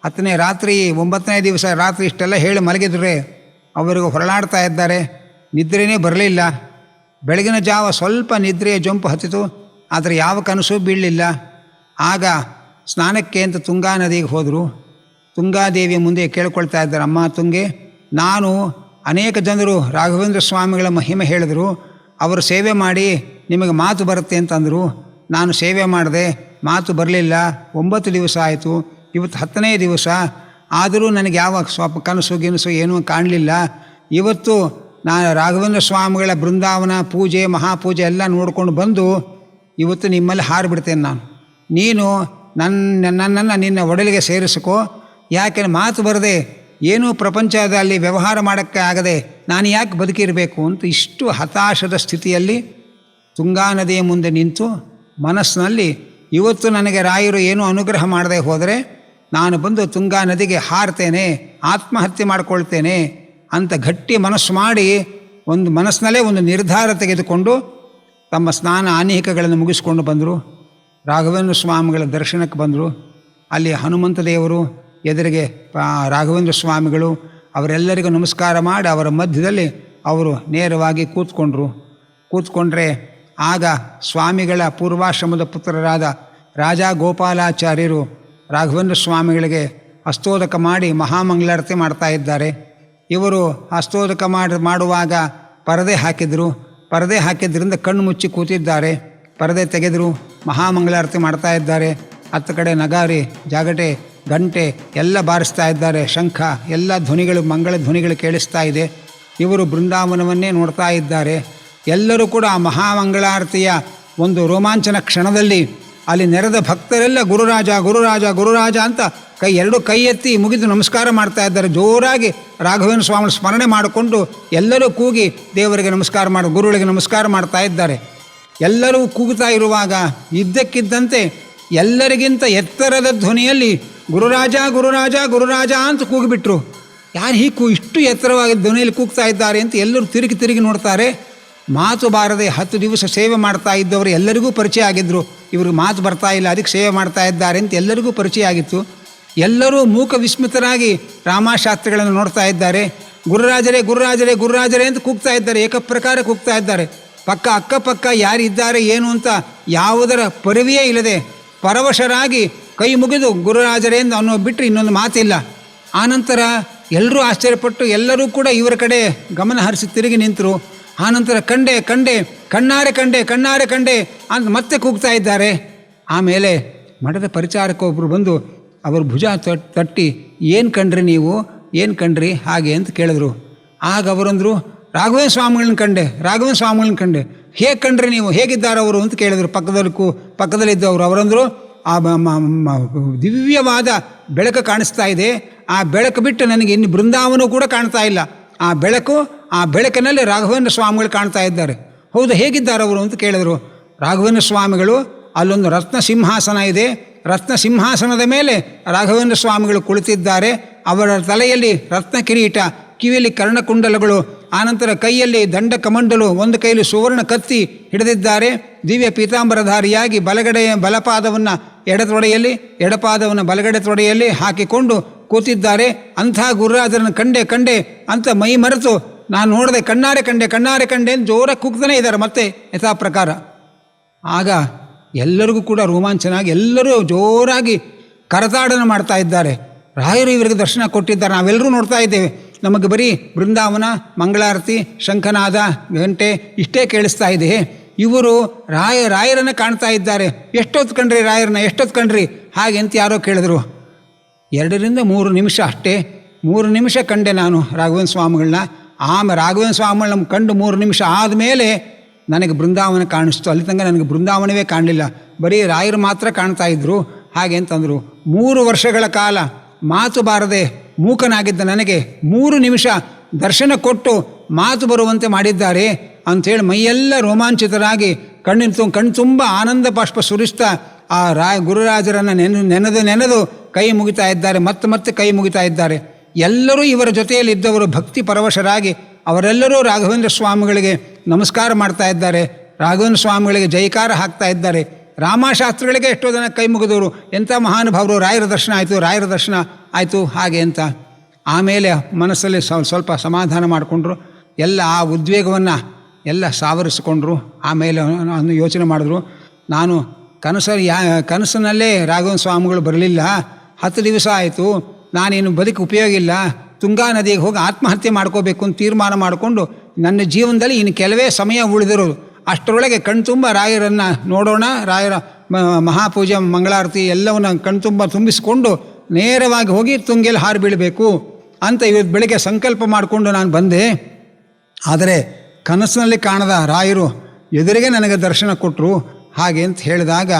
Speaker 1: 10ನೇ ರಾತ್ರಿ 9ನೇ ದಿವಸ ರಾತ್ರಿ ಇಷ್ಟೆಲ್ಲ ಹೇಳಿ ಮಲಗಿದ್ರೆ ಅವರಿಗೆ ಹೊರಳಾಡ್ತಾ ಇದ್ದಾರೆ, ನಿದ್ರೆನೇ ಬರಲಿಲ್ಲ. ಬೆಳಗಿನ ಜಾವ ಸ್ವಲ್ಪ ನಿದ್ರೆಯ ಜೊಂಪು ಹತ್ತಿತು, ಆದರೆ ಯಾವ ಕನಸು ಬೀಳಲಿಲ್ಲ. ಆಗ ಸ್ನಾನಕ್ಕೆ ಅಂತ ತುಂಗಾ ನದಿಗೆ ಹೋದರು. ತುಂಗಾದೇವಿಯ ಮುಂದೆ ಕೇಳ್ಕೊಳ್ತಾ ಇದ್ದಾರೆ, ಅಮ್ಮ ತುಂಗೆ, ನಾನು ಅನೇಕ ಜನರು ರಾಘವೇಂದ್ರ ಸ್ವಾಮಿಗಳ ಮಹಿಮೆ ಹೇಳಿದರು, ಅವರು ಸೇವೆ ಮಾಡಿ ನಿಮಗೆ ಮಾತು ಬರುತ್ತೆ ಅಂತಂದರು. ನಾನು ಸೇವೆ ಮಾಡಿದೆ, ಮಾತು ಬರಲಿಲ್ಲ. 9 ದಿವಸ ಆಯಿತು, ಇವತ್ತು 10ನೇ ದಿವಸ. ಆದರೂ ನನಗೆ ಯಾವ ಸ್ವಲ್ಪ ಕನಸು ಏನೂ ಕಾಣಲಿಲ್ಲ. ಇವತ್ತು ನಾನು ರಾಘವೇಂದ್ರ ಸ್ವಾಮಿಗಳ ಬೃಂದಾವನ ಪೂಜೆ ಮಹಾಪೂಜೆ ಎಲ್ಲ ನೋಡ್ಕೊಂಡು ಬಂದು ಇವತ್ತು ನಿಮ್ಮಲ್ಲಿ ಹಾರಿಬಿಡ್ತೇನೆ ನಾನು. ನೀನು ನನ್ನನ್ನು ನಿನ್ನ ಒಡಲಿಗೆ ಸೇರಿಸಿಕೋ. ಯಾಕೆಂದ್ರೆ ಮಾತು ಬರದೆ ಏನೂ ಪ್ರಪಂಚದಲ್ಲಿ ವ್ಯವಹಾರ ಮಾಡೋಕ್ಕೆ ಆಗದೆ ನಾನು ಯಾಕೆ ಬದುಕಿರಬೇಕು ಅಂತ ಇಷ್ಟು ಹತಾಶದ ಸ್ಥಿತಿಯಲ್ಲಿ ತುಂಗಾ ನದಿಯ ಮುಂದೆ ನಿಂತು ಮನಸ್ಸಿನಲ್ಲಿ ಇವತ್ತು ನನಗೆ ರಾಯರು ಏನೂ ಅನುಗ್ರಹ ಮಾಡದೆ ಹೋದರೆ ನಾನು ಬಂದು ತುಂಗಾ ನದಿಗೆ ಹಾರ್ತೇನೆ, ಆತ್ಮಹತ್ಯೆ ಮಾಡಿಕೊಳ್ತೇನೆ ಅಂತ ಗಟ್ಟಿ ಮನಸ್ಸು ಮಾಡಿ ಮನಸ್ಸಿನಲ್ಲೇ ಒಂದು ನಿರ್ಧಾರ ತೆಗೆದುಕೊಂಡು ತಮ್ಮ ಸ್ನಾನ ಆನ್ಹಿಕಗಳನ್ನು ಮುಗಿಸ್ಕೊಂಡು ಬಂದರು. ರಾಘವೇಂದ್ರ ಸ್ವಾಮಿಗಳ ದರ್ಶನಕ್ಕೆ ಬಂದರು. ಅಲ್ಲಿ ಹನುಮಂತ ದೇವರು ಎದುರಿಗೆ ರಾಘವೇಂದ್ರ ಸ್ವಾಮಿಗಳು ಅವರೆಲ್ಲರಿಗೂ ನಮಸ್ಕಾರ ಮಾಡಿ ಅವರ ಮಧ್ಯದಲ್ಲಿ ಅವರು ನೇರವಾಗಿ ಕೂತ್ಕೊಂಡ್ರೆ ಆಗ ಸ್ವಾಮಿಗಳ ಪೂರ್ವಾಶ್ರಮದ ಪುತ್ರರಾದ ರಾಜಾ ಗೋಪಾಲಾಚಾರ್ಯರು ರಾಘವೇಂದ್ರ ಸ್ವಾಮಿಗಳಿಗೆ ಹಸ್ತೋದಕ ಮಾಡಿ ಮಹಾಮಂಗಳಾರತಿ ಮಾಡ್ತಾ ಇದ್ದಾರೆ. ಇವರು ಹಸ್ತೋದಕ ಮಾಡುವಾಗ ಪರದೆ ಹಾಕಿದ್ರಿಂದ ಕಣ್ಣು ಮುಚ್ಚಿ ಕೂತಿದ್ದಾರೆ. ಪರದೆ ತೆಗೆದರು, ಮಹಾಮಂಗಳಾರತಿ ಮಾಡ್ತಾ ಇದ್ದಾರೆ. ಹತ್ತ ಕಡೆ ನಗಾರಿ, ಜಾಗಟೆ, ಗಂಟೆ ಎಲ್ಲ ಬಾರಿಸ್ತಾ ಇದ್ದಾರೆ. ಶಂಖ ಎಲ್ಲ ಧ್ವನಿಗಳು, ಮಂಗಳ ಧ್ವನಿಗಳು ಕೇಳಿಸ್ತಾ ಇದೆ. ಇವರು ಬೃಂದಾವನವನ್ನೇ ನೋಡ್ತಾ ಇದ್ದಾರೆ. ಎಲ್ಲರೂ ಕೂಡ ಆ ಮಹಾಮಂಗಳಾರತಿಯ ಒಂದು ರೋಮಾಂಚನ ಕ್ಷಣದಲ್ಲಿ ಅಲ್ಲಿ ನೆರೆದ ಭಕ್ತರೆಲ್ಲ ಗುರುರಾಜ ಗುರುರಾಜ ಗುರುರಾಜ ಅಂತ ಎರಡು ಕೈ ಎತ್ತಿ ಮುಗಿದು ನಮಸ್ಕಾರ ಮಾಡ್ತಾ ಇದ್ದಾರೆ. ಜೋರಾಗಿ ರಾಘವೇಂದ್ರ ಸ್ವಾಮಿ ಸ್ಮರಣೆ ಮಾಡಿಕೊಂಡು ಎಲ್ಲರೂ ಕೂಗಿ ದೇವರಿಗೆ ನಮಸ್ಕಾರ ಗುರುಗಳಿಗೆ ನಮಸ್ಕಾರ ಮಾಡ್ತಾ ಇದ್ದಾರೆ. ಎಲ್ಲರೂ ಕೂಗುತ್ತಾ ಇರುವಾಗ ಇದ್ದಕ್ಕಿದ್ದಂತೆ ಎಲ್ಲರಿಗಿಂತ ಎತ್ತರದ ಧ್ವನಿಯಲ್ಲಿ ಗುರುರಾಜ ಗುರುರಾಜ ಗುರುರಾಜ ಅಂತ ಕೂಗಿಬಿಟ್ರು. ಯಾರು ಇಷ್ಟು ಎತ್ತರವಾಗಿ ಧ್ವನಿಯಲ್ಲಿ ಕೂಗ್ತಾ ಇದ್ದಾರೆ ಅಂತ ಎಲ್ಲರೂ ತಿರುಗಿ ನೋಡ್ತಾರೆ. ಮಾತು ಬಾರದೆ 10 ದಿವಸ ಸೇವೆ ಮಾಡ್ತಾ ಇದ್ದವರು ಎಲ್ಲರಿಗೂ ಪರಿಚಯ ಆಗಿದ್ದರು. ಇವ್ರಿಗೆ ಮಾತು ಬರ್ತಾ ಇಲ್ಲ, ಅದಕ್ಕೆ ಸೇವೆ ಮಾಡ್ತಾ ಇದ್ದಾರೆ ಅಂತ ಎಲ್ಲರಿಗೂ ಪರಿಚಯ ಆಗಿತ್ತು. ಎಲ್ಲರೂ ಮೂಕ ವಿಸ್ಮಿತರಾಗಿ ರಾಮಶಾಸ್ತ್ರಿಗಳನ್ನು ನೋಡ್ತಾ ಇದ್ದಾರೆ. ಗುರುರಾಜರೇ ಗುರುರಾಜರೇ ಗುರುರಾಜರೇ ಅಂತ ಕೂಗ್ತಾ ಇದ್ದಾರೆ, ಏಕಪ್ರಕಾರ ಕೂಗ್ತಾ ಇದ್ದಾರೆ. ಅಕ್ಕಪಕ್ಕ ಯಾರಿದ್ದಾರೆ ಏನು ಅಂತ ಯಾವುದರ ಪರಿವೆಯೇ ಇಲ್ಲದೆ ಪರವಶರಾಗಿ ಕೈ ಮುಗಿದು ಗುರುರಾಜರೇ ಎಂದು ಅನ್ನೋ ಬಿಟ್ಟರೆ ಇನ್ನೊಂದು ಮಾತಿಲ್ಲ. ಆನಂತರ ಎಲ್ಲರೂ ಆಶ್ಚರ್ಯಪಟ್ಟು ಎಲ್ಲರೂ ಕೂಡ ಇವರ ಕಡೆ ಗಮನ ಹರಿಸಿ ತಿರುಗಿ ನಿಂತರು. ಆನಂತರ ಕಂಡೆ ಕಣ್ಣಾರೆ ಕಂಡೆ ಅಂತ ಮತ್ತೆ ಕೂಗ್ತಾ ಇದ್ದಾರೆ. ಆಮೇಲೆ ಮಠದ ಪರಿಚಾರಕ್ಕೊಬ್ಬರು ಬಂದು ಅವರು ಭುಜ ತಟ್ಟಿ ಏನು ಕಂಡ್ರಿ ನೀವು, ಏನು ಕಂಡ್ರಿ ಹಾಗೆ ಅಂತ ಕೇಳಿದ್ರು. ಆಗ ಅವರಂದರು ರಾಘವೇಂದ್ರ ಸ್ವಾಮಿಗಳನ್ನ ಕಂಡೆ. ಹೇಗೆ ಕಂಡ್ರಿ ನೀವು, ಹೇಗಿದ್ದಾರೆ ಅವರು ಅಂತ ಕೇಳಿದ್ರು. ಪಕ್ಕದಲ್ಲಿದ್ದವರು ಅವರಂದರು ಆ ದಿವ್ಯವಾದ ಬೆಳಕು ಕಾಣಿಸ್ತಾ ಇದೆ. ಆ ಬೆಳಕು ಬಿಟ್ಟು ನನಗೆ ಇನ್ನು ಬೃಂದಾವನ ಕೂಡ ಕಾಣ್ತಾ ಇಲ್ಲ. ಆ ಬೆಳಕಿನಲ್ಲಿ ರಾಘವೇಂದ್ರ ಸ್ವಾಮಿಗಳು ಕಾಣ್ತಾ ಇದ್ದಾರೆ. ಹೌದು, ಹೇಗಿದ್ದಾರೆ ಅವರು ಅಂತ ಕೇಳಿದರು. ರಾಘವೇಂದ್ರ ಸ್ವಾಮಿಗಳು ಅಲ್ಲೊಂದು ರತ್ನ ಸಿಂಹಾಸನ ಇದೆ. ರತ್ನ ಸಿಂಹಾಸನದ ಮೇಲೆ ರಾಘವೇಂದ್ರ ಸ್ವಾಮಿಗಳು ಕುಳಿತಿದ್ದಾರೆ. ಅವರ ತಲೆಯಲ್ಲಿ ರತ್ನ ಕಿರೀಟ, ಕಿವಿಯಲ್ಲಿ ಕರ್ಣಕುಂಡಲಗಳು, ಆನಂತರ ಕೈಯಲ್ಲಿ ದಂಡ ಕಮಂಡಲು, ಒಂದು ಕೈಯಲ್ಲಿ ಸುವರ್ಣ ಕತ್ತಿ ಹಿಡಿದಿದ್ದಾರೆ. ದಿವ್ಯ ಪೀತಾಂಬರಧಾರಿಯಾಗಿ ಬಲಪಾದವನ್ನು ಎಡಪಾದವನ್ನು ಬಲಗಡೆ ತೊಡೆಯಲ್ಲಿ ಹಾಕಿಕೊಂಡು ಕೂತಿದ್ದಾರೆ. ಅಂಥ ಗುರುರಾಜರನ್ನು ಕಂಡೆ ಅಂತ ಮೈ ಮರೆತು ನಾನು ನೋಡಿದೆ, ಕಣ್ಣಾರೆ ಕಂಡೆ ಅಂತ ಜೋರಾಗಿ ಕೂಗ್ತಾನೆ ಇದ್ದಾರೆ ಮತ್ತೆ ಯಥಾ ಪ್ರಕಾರ. ಆಗ ಎಲ್ಲರಿಗೂ ಕೂಡ ರೋಮಾಂಚನಾಗಿ ಎಲ್ಲರೂ ಜೋರಾಗಿ ಕರತಾಡನ ಮಾಡ್ತಾ ಇದ್ದಾರೆ. ರಾಯರು ಇವರಿಗೆ ದರ್ಶನ ಕೊಟ್ಟಿದ್ದಾರೆ, ನಾವೆಲ್ಲರೂ ನೋಡ್ತಾ ಇದ್ದೇವೆ. ನಮಗೆ ಬರೀ ಬೃಂದಾವನ, ಮಂಗಳಾರತಿ, ಶಂಖನಾದ, ಗಂಟೆ ಇಷ್ಟೇ ಕೇಳಿಸ್ತಾ ಇದೆ. ಇವರು ರಾಯರನ್ನು ಕಾಣ್ತಾ ಇದ್ದಾರೆ. ಎಷ್ಟೊತ್ತು ಕಂಡ್ರಿ ಹಾಗೆ ಅಂತ ಯಾರೋ ಕೇಳಿದ್ರು. 2 ರಿಂದ 3 ನಿಮಿಷ ಅಷ್ಟೇ. 3 ನಿಮಿಷ ಕಂಡೆ ನಾನು ರಾಘವೇಂದ್ರ ಸ್ವಾಮಿಗಳನ್ನ. ರಾಘವೇಂದ್ರ ಸ್ವಾಮಿಗಳನ್ನ ಕಂಡು 3 ನಿಮಿಷ ಆದಮೇಲೆ ನನಗೆ ಬೃಂದಾವನ ಕಾಣಿಸ್ತು. ಅಲ್ಲಿ ತನಕ ನನಗೆ ಬೃಂದಾವನವೇ ಕಾಣಲಿಲ್ಲ, ಬರೀ ರಾಯರು ಮಾತ್ರ ಕಾಣ್ತಾ ಇದ್ದರು ಹಾಗೆ ಅಂತಂದರು. 3 ವರ್ಷಗಳ ಕಾಲ ಮಾತು ಬಾರದೆ ಮೂಕನಾಗಿದ್ದ ನನಗೆ 3 ನಿಮಿಷ ದರ್ಶನ ಕೊಟ್ಟು ಮಾತು ಬರುವಂತೆ ಮಾಡಿದ್ದಾರೆ ಅಂಥೇಳಿ ಮೈಯೆಲ್ಲ ರೋಮಾಂಚಿತರಾಗಿ ಕಣ್ಣು ತುಂಬ ಆನಂದ ಬಾಷ್ಪ ಸುರಿಸ್ತಾ ಆ ಗುರುರಾಜರನ್ನು ನೆನೆದು ಕೈ ಮುಗಿತಾ ಇದ್ದಾರೆ. ಮತ್ತೆ ಕೈ ಮುಗಿತಾ ಇದ್ದಾರೆ. ಎಲ್ಲರೂ ಇವರ ಜೊತೆಯಲ್ಲಿ ಇದ್ದವರು ಭಕ್ತಿ ಪರವಶರಾಗಿ ಅವರೆಲ್ಲರೂ ರಾಘವೇಂದ್ರ ಸ್ವಾಮಿಗಳಿಗೆ ನಮಸ್ಕಾರ ಮಾಡ್ತಾ ಇದ್ದಾರೆ. ರಾಘವೇಂದ್ರ ಸ್ವಾಮಿಗಳಿಗೆ ಜೈಕಾರ ಹಾಕ್ತಾ ಇದ್ದಾರೆ. ರಾಮಶಾಸ್ತ್ರಿಗಳಿಗೆ ಎಷ್ಟೋ ಜನ ಕೈ ಮುಗಿದವರು, ಎಂಥ ಮಹಾನುಭಾವರು, ರಾಯರ ದರ್ಶನ ಆಯಿತು ಹಾಗೆ ಅಂತ. ಆಮೇಲೆ ಮನಸ್ಸಲ್ಲಿ ಸ್ವಲ್ಪ ಸಮಾಧಾನ ಮಾಡಿಕೊಂಡ್ರು. ಎಲ್ಲ ಆ ಉದ್ವೇಗವನ್ನು ಎಲ್ಲ ಸಾವರಿಸಿಕೊಂಡ್ರು. ಆಮೇಲೆ ಯೋಚನೆ ಮಾಡಿದ್ರು, ನಾನು ಕನಸಿನಲ್ಲೇ ರಾಘವೇಂದ್ರ ಸ್ವಾಮಿಗಳು ಬರಲಿಲ್ಲ, 10 ದಿವಸ ಆಯಿತು, ನಾನೇನು ಬದುಕು ಉಪಯೋಗ ಇಲ್ಲ, ತುಂಗಾ ನದಿಗೆ ಹೋಗಿ ಆತ್ಮಹತ್ಯೆ ಮಾಡ್ಕೋಬೇಕು ಅಂತ ತೀರ್ಮಾನ ಮಾಡಿಕೊಂಡು ನನ್ನ ಜೀವನದಲ್ಲಿ ಇನ್ನು ಕೆಲವೇ ಸಮಯ ಉಳಿದಿರೋದು, ಅಷ್ಟರೊಳಗೆ ಕಣ್ತುಂಬ ರಾಯರನ್ನು ನೋಡೋಣ, ರಾಯರ ಮಹಾಪೂಜೆ ಮಂಗಳಾರತಿ ಎಲ್ಲವನ್ನ ಕಣ್ತುಂಬ ತುಂಬಿಸಿಕೊಂಡು ನೇರವಾಗಿ ಹೋಗಿ ತುಂಗೆಯಲ್ಲಿ ಹಾರು ಬೀಳಬೇಕು ಅಂತ ಇವತ್ತು ಬೆಳಗ್ಗೆ ಸಂಕಲ್ಪ ಮಾಡಿಕೊಂಡು ನಾನು ಬಂದೆ. ಆದರೆ ಕನಸಿನಲ್ಲಿ ಕಾಣದ ರಾಯರು ಎದುರಿಗೆ ನನಗೆ ದರ್ಶನ ಕೊಟ್ಟರು. ಹಾಗೆ ಅಂತ ಹೇಳಿದಾಗ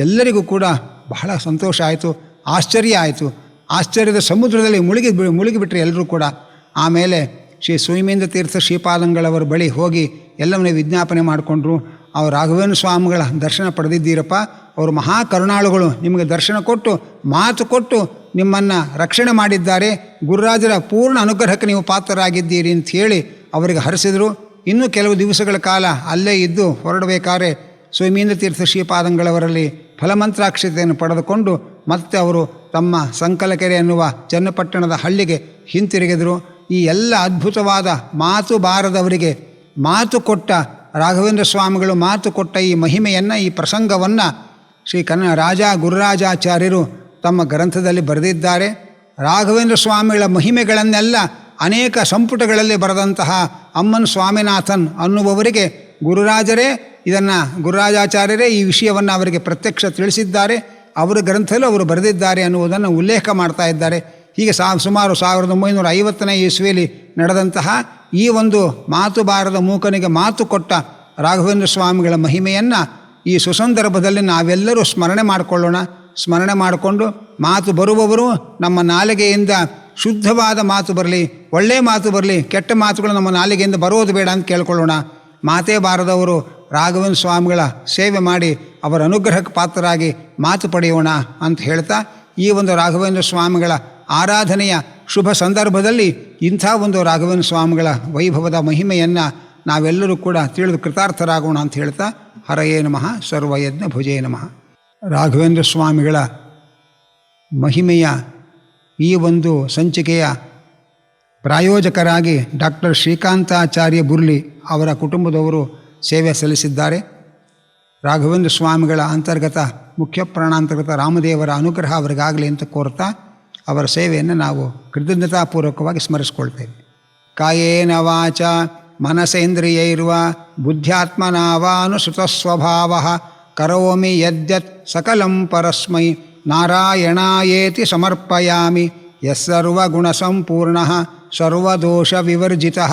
Speaker 1: ಎಲ್ಲರಿಗೂ ಕೂಡ ಬಹಳ ಸಂತೋಷ ಆಯಿತು, ಆಶ್ಚರ್ಯ ಆಯಿತು. ಆಶ್ಚರ್ಯದ ಸಮುದ್ರದಲ್ಲಿ ಮುಳುಗಿಬಿಟ್ರೆ ಎಲ್ಲರೂ ಕೂಡ. ಆಮೇಲೆ ಶ್ರೀ ಸುಯಿಮೇಂದ್ರ ತೀರ್ಥ ಶ್ರೀಪಾದಂಗಳವರ ಬಳಿ ಹೋಗಿ ಎಲ್ಲವನ್ನೇ ವಿಜ್ಞಾಪನೆ ಮಾಡಿಕೊಂಡ್ರು. ಅವರು ರಾಘವೇಂದ್ರ ಸ್ವಾಮಿಗಳ ದರ್ಶನ ಪಡೆದಿದ್ದೀರಪ್ಪ, ಅವರು ಮಹಾ ಕರುಣಾಳುಗಳು, ನಿಮಗೆ ದರ್ಶನ ಕೊಟ್ಟು ಮಾತು ಕೊಟ್ಟು ನಿಮ್ಮನ್ನು ರಕ್ಷಣೆ ಮಾಡಿದ್ದಾರೆ, ಗುರುರಾಜರ ಪೂರ್ಣ ಅನುಗ್ರಹಕ್ಕೆ ನೀವು ಪಾತ್ರರಾಗಿದ್ದೀರಿ ಅಂತ ಹೇಳಿ ಅವರಿಗೆ ಹರಿಸಿದರು. ಇನ್ನೂ ಕೆಲವು ದಿವಸಗಳ ಕಾಲ ಅಲ್ಲೇ ಇದ್ದು ಹೊರಡಬೇಕಾದ್ರೆ ಸುಯಿಮೇಂದ್ರ ತೀರ್ಥ ಶ್ರೀಪಾದಂಗಳವರಲ್ಲಿ ಫಲಮಂತ್ರಾಕ್ಷತೆಯನ್ನು ಪಡೆದುಕೊಂಡು ಮತ್ತೆ ಅವರು ತಮ್ಮ ಸಂಕಲಕೆರೆ ಎನ್ನುವ ಚನ್ನಪಟ್ಟಣದ ಹಳ್ಳಿಗೆ ಹಿಂತಿರುಗಿದರು. ಈ ಎಲ್ಲ ಅದ್ಭುತವಾದ ಮಾತು ಬಾರದವರಿಗೆ ಮಾತು ಕೊಟ್ಟ ರಾಘವೇಂದ್ರ ಸ್ವಾಮಿಗಳು ಮಾತು ಕೊಟ್ಟ ಈ ಮಹಿಮೆಯನ್ನು, ಈ ಪ್ರಸಂಗವನ್ನು ಶ್ರೀ ರಾಜ ಗುರುರಾಜಾಚಾರ್ಯರು ತಮ್ಮ ಗ್ರಂಥದಲ್ಲಿ ಬರೆದಿದ್ದಾರೆ. ರಾಘವೇಂದ್ರ ಸ್ವಾಮಿಗಳ ಮಹಿಮೆಗಳನ್ನೆಲ್ಲ ಅನೇಕ ಸಂಪುಟಗಳಲ್ಲಿ ಬರೆದಂತಹ ಅಮ್ಮನ್ ಸ್ವಾಮಿನಾಥನ್ ಅನ್ನುವವರಿಗೆ ಗುರುರಾಜಾಚಾರ್ಯರೇ ಈ ವಿಷಯವನ್ನು ಅವರಿಗೆ ಪ್ರತ್ಯಕ್ಷ ತಿಳಿಸಿದ್ದಾರೆ, ಅವರ ಗ್ರಂಥದಲ್ಲೂ ಅವರು ಬರೆದಿದ್ದಾರೆ ಅನ್ನುವುದನ್ನು ಉಲ್ಲೇಖ ಮಾಡ್ತಾ ಇದ್ದಾರೆ. ಹೀಗೆ ಸುಮಾರು 1950ನೇ ಇಸ್ವಿಯಲ್ಲಿ ನಡೆದಂತಹ ಈ ಒಂದು ಮಾತು ಬಾರದ ಮೂಕನಿಗೆ ಮಾತು ಕೊಟ್ಟ ರಾಘವೇಂದ್ರ ಸ್ವಾಮಿಗಳ ಮಹಿಮೆಯನ್ನು ಈ ಸುಸಂದರ್ಭದಲ್ಲಿ ನಾವೆಲ್ಲರೂ ಸ್ಮರಣೆ ಮಾಡಿಕೊಳ್ಳೋಣ. ಸ್ಮರಣೆ ಮಾಡಿಕೊಂಡು ಮಾತು ಬರುವವರು ನಮ್ಮ ನಾಲಿಗೆಯಿಂದ ಶುದ್ಧವಾದ ಮಾತು ಬರಲಿ, ಒಳ್ಳೆಯ ಮಾತು ಬರಲಿ, ಕೆಟ್ಟ ಮಾತುಗಳು ನಮ್ಮ ನಾಲಿಗೆಯಿಂದ ಬರೋದು ಬೇಡ ಅಂತ ಕೇಳ್ಕೊಳ್ಳೋಣ. ಮಾತೇ ಬಾರದವರು ರಾಘವೇಂದ್ರ ಸ್ವಾಮಿಗಳ ಸೇವೆ ಮಾಡಿ ಅವರ ಅನುಗ್ರಹಕ್ಕೆ ಪಾತ್ರರಾಗಿ ಮಾತು ಪಡೆಯೋಣ ಅಂತ ಹೇಳ್ತಾ, ಈ ಒಂದು ರಾಘವೇಂದ್ರ ಸ್ವಾಮಿಗಳ ಆರಾಧನೆಯ ಶುಭ ಸಂದರ್ಭದಲ್ಲಿ ಇಂಥ ಒಂದು ರಾಘವೇಂದ್ರ ಸ್ವಾಮಿಗಳ ವೈಭವದ ಮಹಿಮೆಯನ್ನು ನಾವೆಲ್ಲರೂ ಕೂಡ ತಿಳಿದು ಕೃತಾರ್ಥರಾಗೋಣ ಅಂತ ಹೇಳ್ತಾ, ಹರಯೇ ನಮಃ ಸರ್ವಯಜ್ಞ ಭುಜೇ ನಮಃ. ರಾಘವೇಂದ್ರ ಸ್ವಾಮಿಗಳ ಮಹಿಮೆಯ ಈ ಒಂದು ಸಂಚಿಕೆಯ ಪ್ರಾಯೋಜಕರಾಗಿ ಡಾಕ್ಟರ್ ಶ್ರೀಕಾಂತಾಚಾರ್ಯ ಬುರ್ಲಿ ಅವರ ಕುಟುಂಬದವರು ಸೇವೆ ಸಲ್ಲಿಸಿದ್ದಾರೆ. ರಾಘವೇಂದ್ರ ಸ್ವಾಮಿಗಳ ಅಂತರ್ಗತ ಮುಖ್ಯ ಪ್ರಾಣಾಂತರ್ಗತ ರಾಮದೇವರ ಅನುಗ್ರಹ ಅವರಿಗಾಗಲಿ ಅಂತ ಕೋರ್ತಾ ಅವರ ಸೇವೆಯನ್ನು ನಾವು ಕೃತಜ್ಞತಾಪೂರ್ವಕವಾಗಿ ಸ್ಮರಿಸ್ಕೊಳ್ತೇವೆ. ಕಾಯೇನ ವಾಚ ಮನಸೇಂದ್ರಿಯೈರ್ವ ಬುದ್ಧ್ಯಾತ್ಮನಾವಾನುಸೃತಸ್ವಭಾವ ಕರೋಮಿ ಯದ್ಯತ್ ಸಕಲಂ ಪರಸ್ಮೈ ನಾರಾಯಣಾಯೇತಿ ಸಮರ್ಪಯಾಮಿ. ಯಸ್ಸರ್ವಗುಣಸಂಪೂರ್ಣಃ ಸರ್ವದೋಷವಿವರ್ಜಿತಃ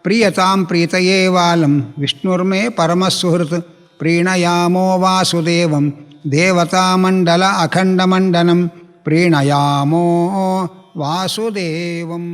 Speaker 1: ಪ್ರಿಯತಾಂ ಪ್ರೀತಯೇವಾಲಂ ವಿಷ್ಣುರ್ಮೇ ಪರಮಸುಹೃತ್. ಪ್ರೀಣಯಾಮೋ ವಾಸುದೇವಂ ದೇವತಾಮಂಡಲ ಅಖಂಡಮಂಡನಂ ಪ್ರೀಣಯಾಮೋ ವಾಸುದೇವಂ.